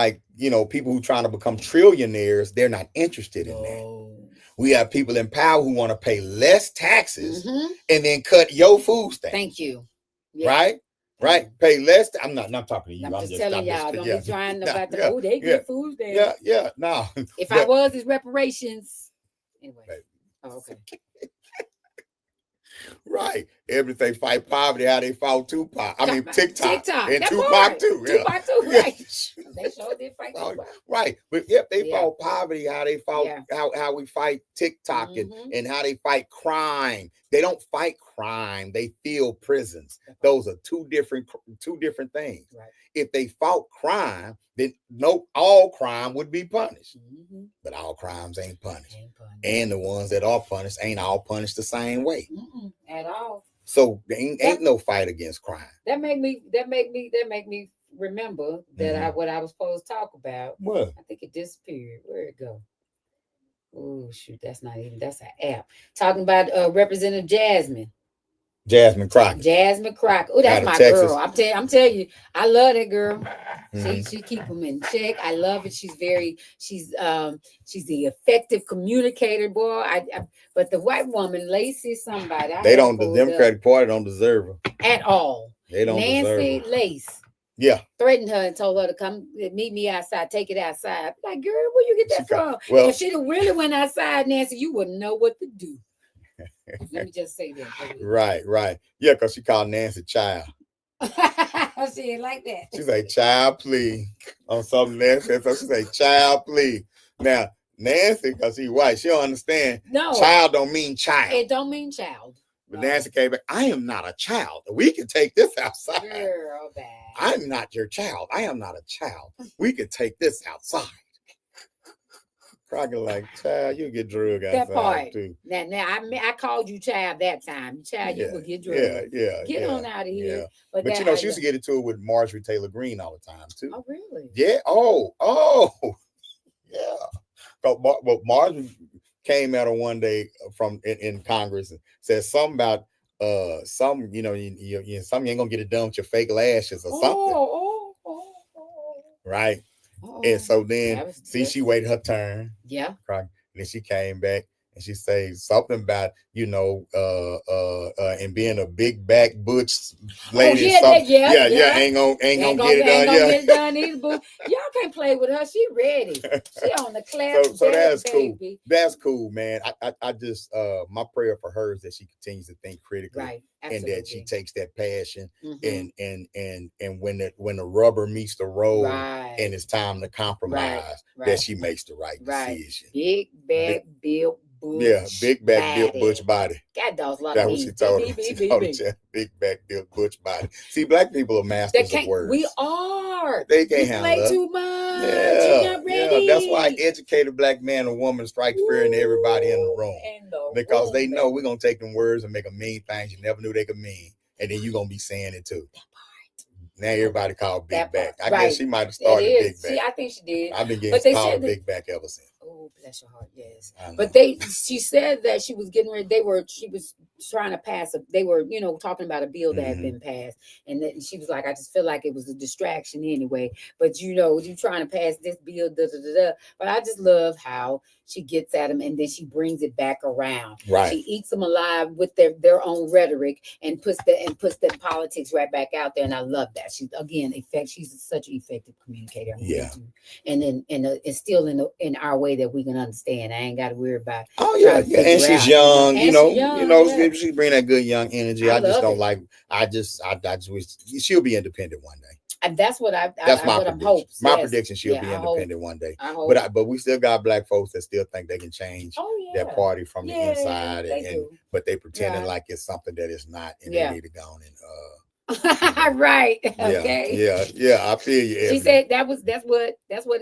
people who trying to become trillionaires, they're not interested in that. We have people in power who want to pay less taxes and then cut your food stamp. Thank you. Yeah. Right? Pay less. I'm not talking to you. I'm just telling y'all. Don't be trying about they get food stamps. No. If I was, it's reparations. Anyway. Okay. Right. Everything fight poverty, how they fought Tupac. I mean, TikTok. And that Tupac part. too. Tupac too, right. They sure did fight Tupac. Right. But they fought poverty, how they fought, how we fight TikTok and how they fight crime. They don't fight crime. They fill prisons. Those are two different things. Right. If they fought crime, then all crime would be punished. But all crimes ain't punished. And the ones that are punished ain't all punished the same way. At all. So there ain't no fight against crime. That make me remember that what I was supposed to talk about. What? I think it disappeared. Where'd it go? Oh shoot, that's an app. Talking about Representative Jasmine Crockett. Oh, that's my girl. I'm telling you, I love that girl. She keep them in check. I love it. She's the effective communicator, boy. But the white woman, Lacey, somebody. The Democratic Party don't deserve her at all. They don't deserve her. Nancy Lace. Yeah. Threatened her and told her to come meet me outside, take it outside. Like, girl, where you get that from? Well, if she'd have really went outside, Nancy, you wouldn't know what to do. Let me just say that. Right. Yeah, because she called Nancy child. She ain't like that. She say, child, please. On something else. So she say, child, please. Now, Nancy, because he's white, she don't understand. No. Child don't mean child. It don't mean child. But Nancy came back, I am not a child. We can take this outside. Girl, bad. I'm not your child. I am not a child. We can take this outside. Crockett like, child, you get drug outside that part too. Now I called you child that time. Child, you will get drug. Get on out of here. Yeah. But you know, she used to get into it with Marjorie Taylor Greene all the time too. Oh, really? Yeah. Yeah. But Marjorie came at her one day from in Congress and said something about some, you know, some you ain't gonna get it done with your fake lashes or something. Right. And so then she waited her turn. Yeah. And then she came back and she said something about, you know, and being a big back butch lady. Ain't gonna get it done either, boo. Y'all can't play with her. She ready. She on the class. So that's cool. That's cool, man. I just my prayer for her is that she continues to think critically. Right. Absolutely. And that she takes that passion and when the rubber meets the road and it's time to compromise, that she makes the right decision. Big bag built butch. Yeah, big back built butch body. God, that was a lot of what she told him. Big back built butch body. See, black people are masters of words. We are. They can't handle it. Too much. Yeah, that's why educated black man or woman strike fear in everybody in the room. Because they know we're gonna take them words and make them mean things you never knew they could mean, and then you're gonna be saying it too. Now everybody called Big Back. I guess she might have started Big Back. I think she did. I've been getting called Big Back ever since. Oh, bless your heart, yes. But she said that she was getting ready. She was trying to pass they were, you know, talking about a bill that had been passed. And then she was like, I just feel like it was a distraction anyway. But you know, you trying to pass this bill, But I just love how she gets at them and then she brings it back around. Right. She eats them alive with their own rhetoric and puts the politics right back out there. And I love that. She's such an effective communicator. And then it's still in our way that we can understand. I ain't got to worry about. Oh yeah. And she's young. She bring that good young energy. I just don't like. I just wish she'll be independent one day. And that's what my prediction. hopes. My prediction, she'll be independent one day. But we still got black folks that still think they can change their party from the inside, but they pretending like it's something that it's not, and they need to go on and right. Okay. Yeah. I feel you. She said that's what it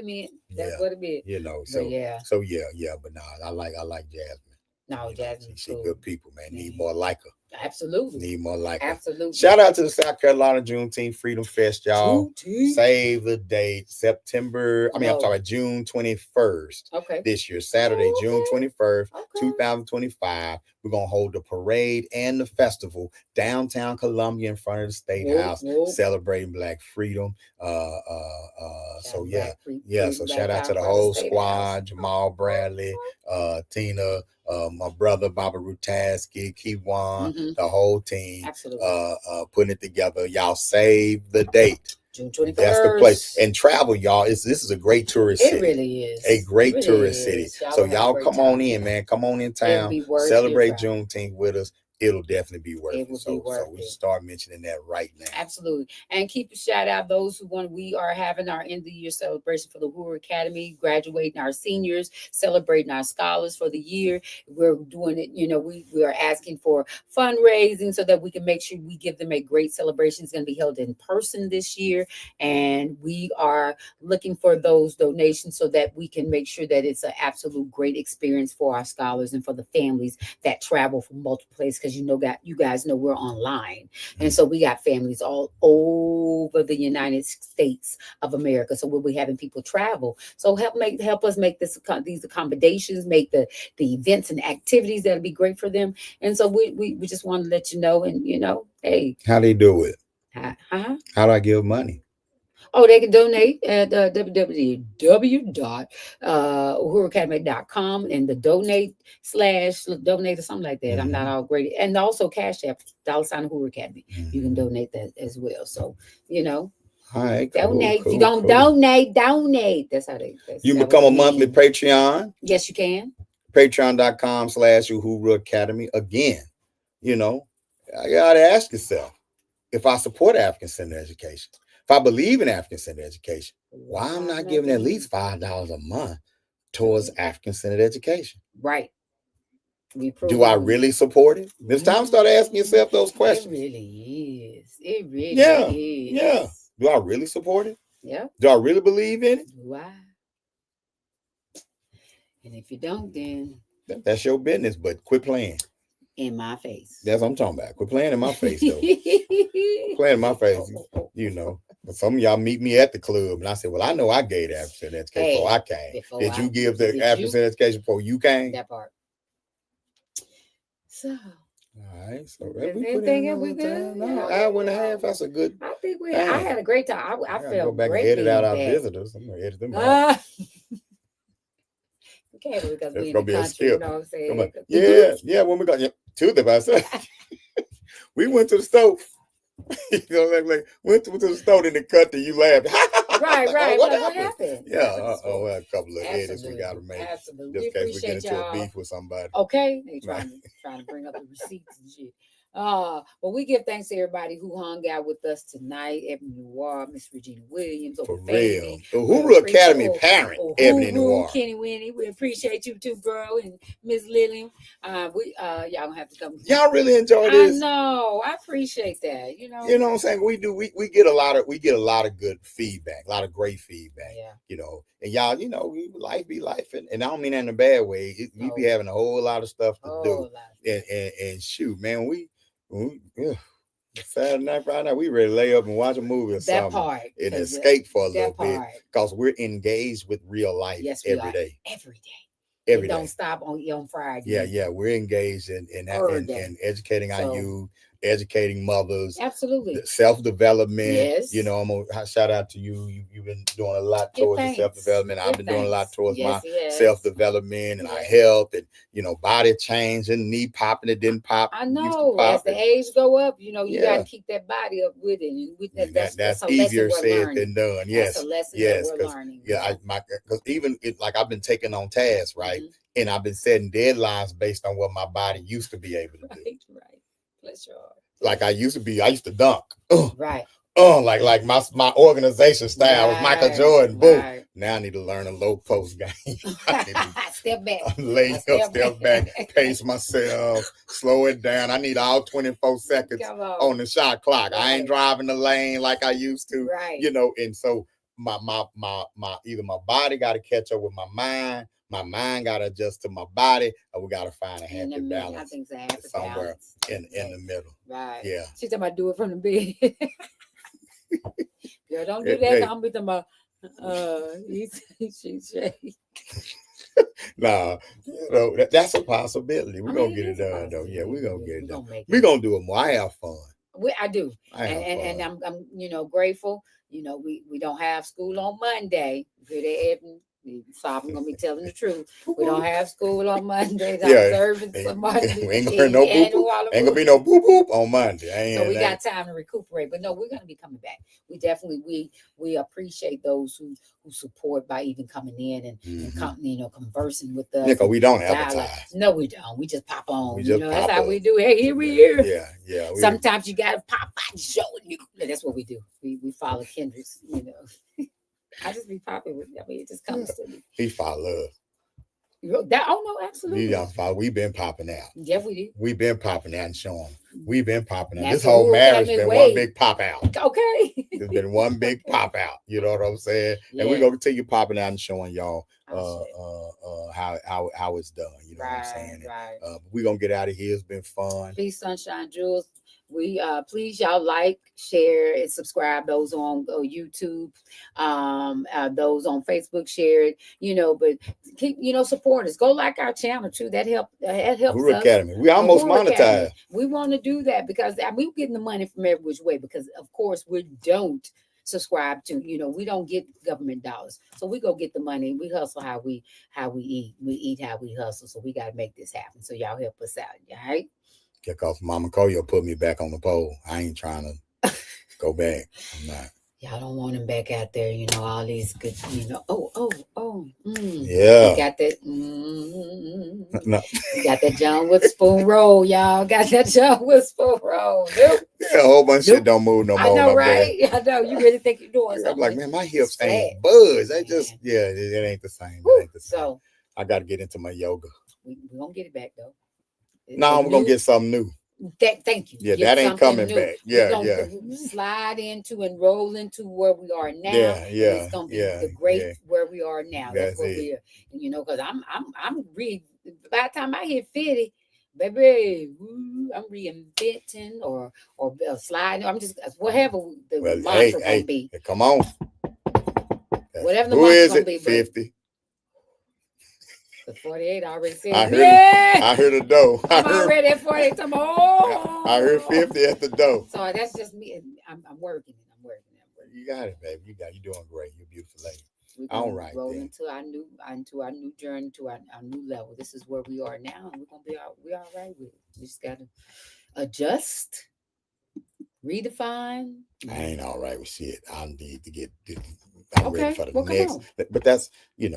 meant. That's what it meant. You know. So But no, I like Jasmine. No, Jasmine. She's good people, man. Need more like her. Absolutely. Need more like her. Absolutely. Shout out to the South Carolina Juneteenth Freedom Fest, y'all. Save the date. I'm talking about June 21st. Okay. This year, Saturday, June 21st, 2025. We're gonna hold the parade and the festival downtown Columbia in front of the State House, celebrating Black freedom. So shout out to the whole squad, Jamal Bradley, Tina, my brother Baba Rutaski, Kiwan, the whole team, putting it together. Y'all save the date. June 21st. That's the place. And travel, y'all. This is a great tourist city. It really is. A great tourist city. So y'all come on in, man. Come on in town. Celebrate Juneteenth with us. It'll definitely be worth it. So we start mentioning that right now. Absolutely. And keep a shout out those who want. We are having our end of the year celebration for the Hoover Academy, graduating our seniors, celebrating our scholars for the year. We're doing it, we are asking for fundraising so that we can make sure we give them a great celebration. It's going to be held in person this year. And we are looking for those donations so that we can make sure that it's an absolute great experience for our scholars and for the families that travel from multiple places. Because you guys know we're online, and so we got families all over the United States of America. So we'll be having people travel. So help us make these accommodations, make the events and activities that'll be great for them. And so we just want to let you know, and hey, how they do it? How do I give money? Oh, they can donate at www.uhuracademy.com and the donate or something like that. I'm not all great. And also Cash App, $Uhuru Academy. You can donate that as well. So, all right, donate. If you don't donate. That's how you become a monthly Patreon. Yes, you can. Patreon.com/Uhuru Academy. Again, I gotta ask yourself, if I support African-centered education, if I believe in African-centered education, why I'm not giving at least $5 a month towards African-centered education. Right. Do I really support it? It's time to start asking yourself those questions. It really is. It really is. Yeah. Do I really support it? Yeah. Do I really believe in it? Do I? And if you don't, then that's your business. But quit playing in my face. That's what I'm talking about. Quit playing in my face, though. Playing in my face, you know. But some of y'all meet me at the club, and I said, "Well, I know I gave the African education before I came. Did you give the African education before you came?" That part. So. All right, so we good. Hour and a half. That's a good. I think I had a great time. I felt go back great. And edit out our visitors. I'm gonna edit them out. Okay, because it's we gonna be country, a skill. you know what I'm saying? Yeah. When we got Tuesday, I said we went to the stove. You know, like went to the stove and they cut the you laughed. Right. What happened? Yeah, well, a couple of edits we got to make. Absolutely. Just in case we get into a beef with somebody. Okay, they trying to bring up the receipts and shit. Well, we give thanks to everybody who hung out with us tonight. Ebony Noir, Miss Regina Williams, for real. The Uhuru Academy parent, Ebony Noir. Kenny Winnie, we appreciate you too, girl, and Miss Lillian. Y'all gonna have to come. Y'all really enjoy this? I know. I appreciate that. You know what I'm saying? We do. We get a lot of good feedback, a lot of great feedback. Yeah. You know, and y'all, you know, life be life, and I don't mean that in a bad way. We be having a whole lot of stuff to do, and shoot, man, Saturday night, Friday night, we ready to lay up and watch a movie or something. Part, and escape for a little bit because we're engaged with real life every day. Every day. Don't stop on Friday. Yeah, we're engaged in educating our youth, educating mothers. Absolutely. Self-development. Yes. You know, I'm gonna shout out to you. You've been doing a lot towards the self-development. I've been doing a lot towards my self-development and our health and, you know, body change and knee popping. It didn't pop. I know. As the age go up, you know, you got to keep that body up with it. That's easier said than done. Yes. That's a lesson that we're learning. Because even like I've been taking on tasks, right? Mm-hmm. And I've been setting deadlines based on what my body used to be able to do. Right. Bless your heart. Like I used to dunk. Right. Like my organization style was Michael Jordan. Boom. Right. Now I need to learn a low post game. Step back. Lay up, step back, pace myself, slow it down. I need all 24 seconds on the shot clock. Right. I ain't driving the lane like I used to. Right. You know, and so my either my body got to catch up with my mind. My mind got to adjust to my body, and we got to find a happy balance. I think it's somewhere in the middle. Right. Yeah. She's talking about do it from the bed. Girl, don't do that. I'm talking about Nah, you know, that's a possibility. We're gonna get it done though. Yeah, we're gonna get it done. We're gonna do it more. I have fun. I do. And I'm you know, grateful. You know, we don't have school on Monday. So I'm gonna be telling the truth. We don't have school on Monday. I'm observing somebody. We ain't gonna hear no boop boop. Ain't gonna be no boop boop on Monday. So we got time to recuperate. But no, we're gonna be coming back. We definitely we appreciate those who support by even coming in and conversing with us. Yeah, we don't advertise. No, we don't. We just pop on. That's how we do. Hey, here we here. Yeah. Sometimes you gotta pop by showing you. That's what we do. We follow kindreds. You know. I just be popping with. I mean, it just comes to me. He follow us. No, absolutely. We've been popping out. Yeah, we did. We've been popping out and showing. We've been popping out. This whole marriage been one big pop out. Okay. It's been one big pop out. You know what I'm saying? Yeah. And we're gonna continue popping out and showing y'all how it's done. You know what I'm saying? Right. We're gonna get out of here. It's been fun. Peace, sunshine, jewels. We please y'all like, share, and subscribe. Those on YouTube, those on Facebook, share it. You know, but keep support us. Go like our channel too. That helps. Uhuru Academy. We almost monetized. We want to do that because we're getting the money from every which way. Because of course we don't subscribe to. We don't get government dollars, so we go get the money. We hustle how we eat. We eat how we hustle. So we got to make this happen. So y'all help us out. All right. Because Mama Nkoyo put me back on the pole. I ain't trying to go back. I'm not. Y'all don't want him back out there, you know, all these good, you know. Yeah. You got that. No. You got that John Witherspoon roll, y'all. Got that John Witherspoon roll. Nope. Yeah, a whole bunch of shit don't move no more. I know, right? I know. You really think you're doing something? I'm like, man, my hips ain't buzz. They just, it ain't the same. It ain't the same. So I got to get into my yoga. We're gonna get it back though. No, we're gonna get something new. Thank you. Yeah, that ain't coming back. Yeah, slide into and roll into where we are now. Yeah. It's gonna be the great where we are now. That's what we are. And you know, because I'm by the time I hit 50, baby, I'm reinventing or sliding. I'm just whatever the mantra gonna be. Come on. Whatever the mantra gonna be. 50. The 48 already said. I heard the door. I'm already at 48. I heard 50 at the door. So that's just me. I'm working. You got it, baby. You're doing great. You're a beautiful lady. All right. Roll into our new journey, to our new level. This is where we are now, and we're gonna be we're all right with it. We just gotta adjust, redefine. I ain't all right with shit. I need to get. I'm ready for the next. But that's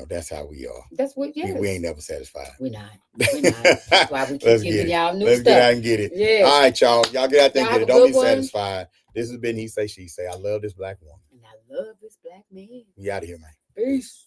that's how we are. That's what. Yes. We ain't never satisfied. We're not. That's why we keep giving y'all new stuff. Let's get out and get it. Yeah. All right, y'all. Y'all get out there and get it. Don't be satisfied. This has been He Say, She Say. I love this black woman. And I love this black man. We out of here, man. Peace.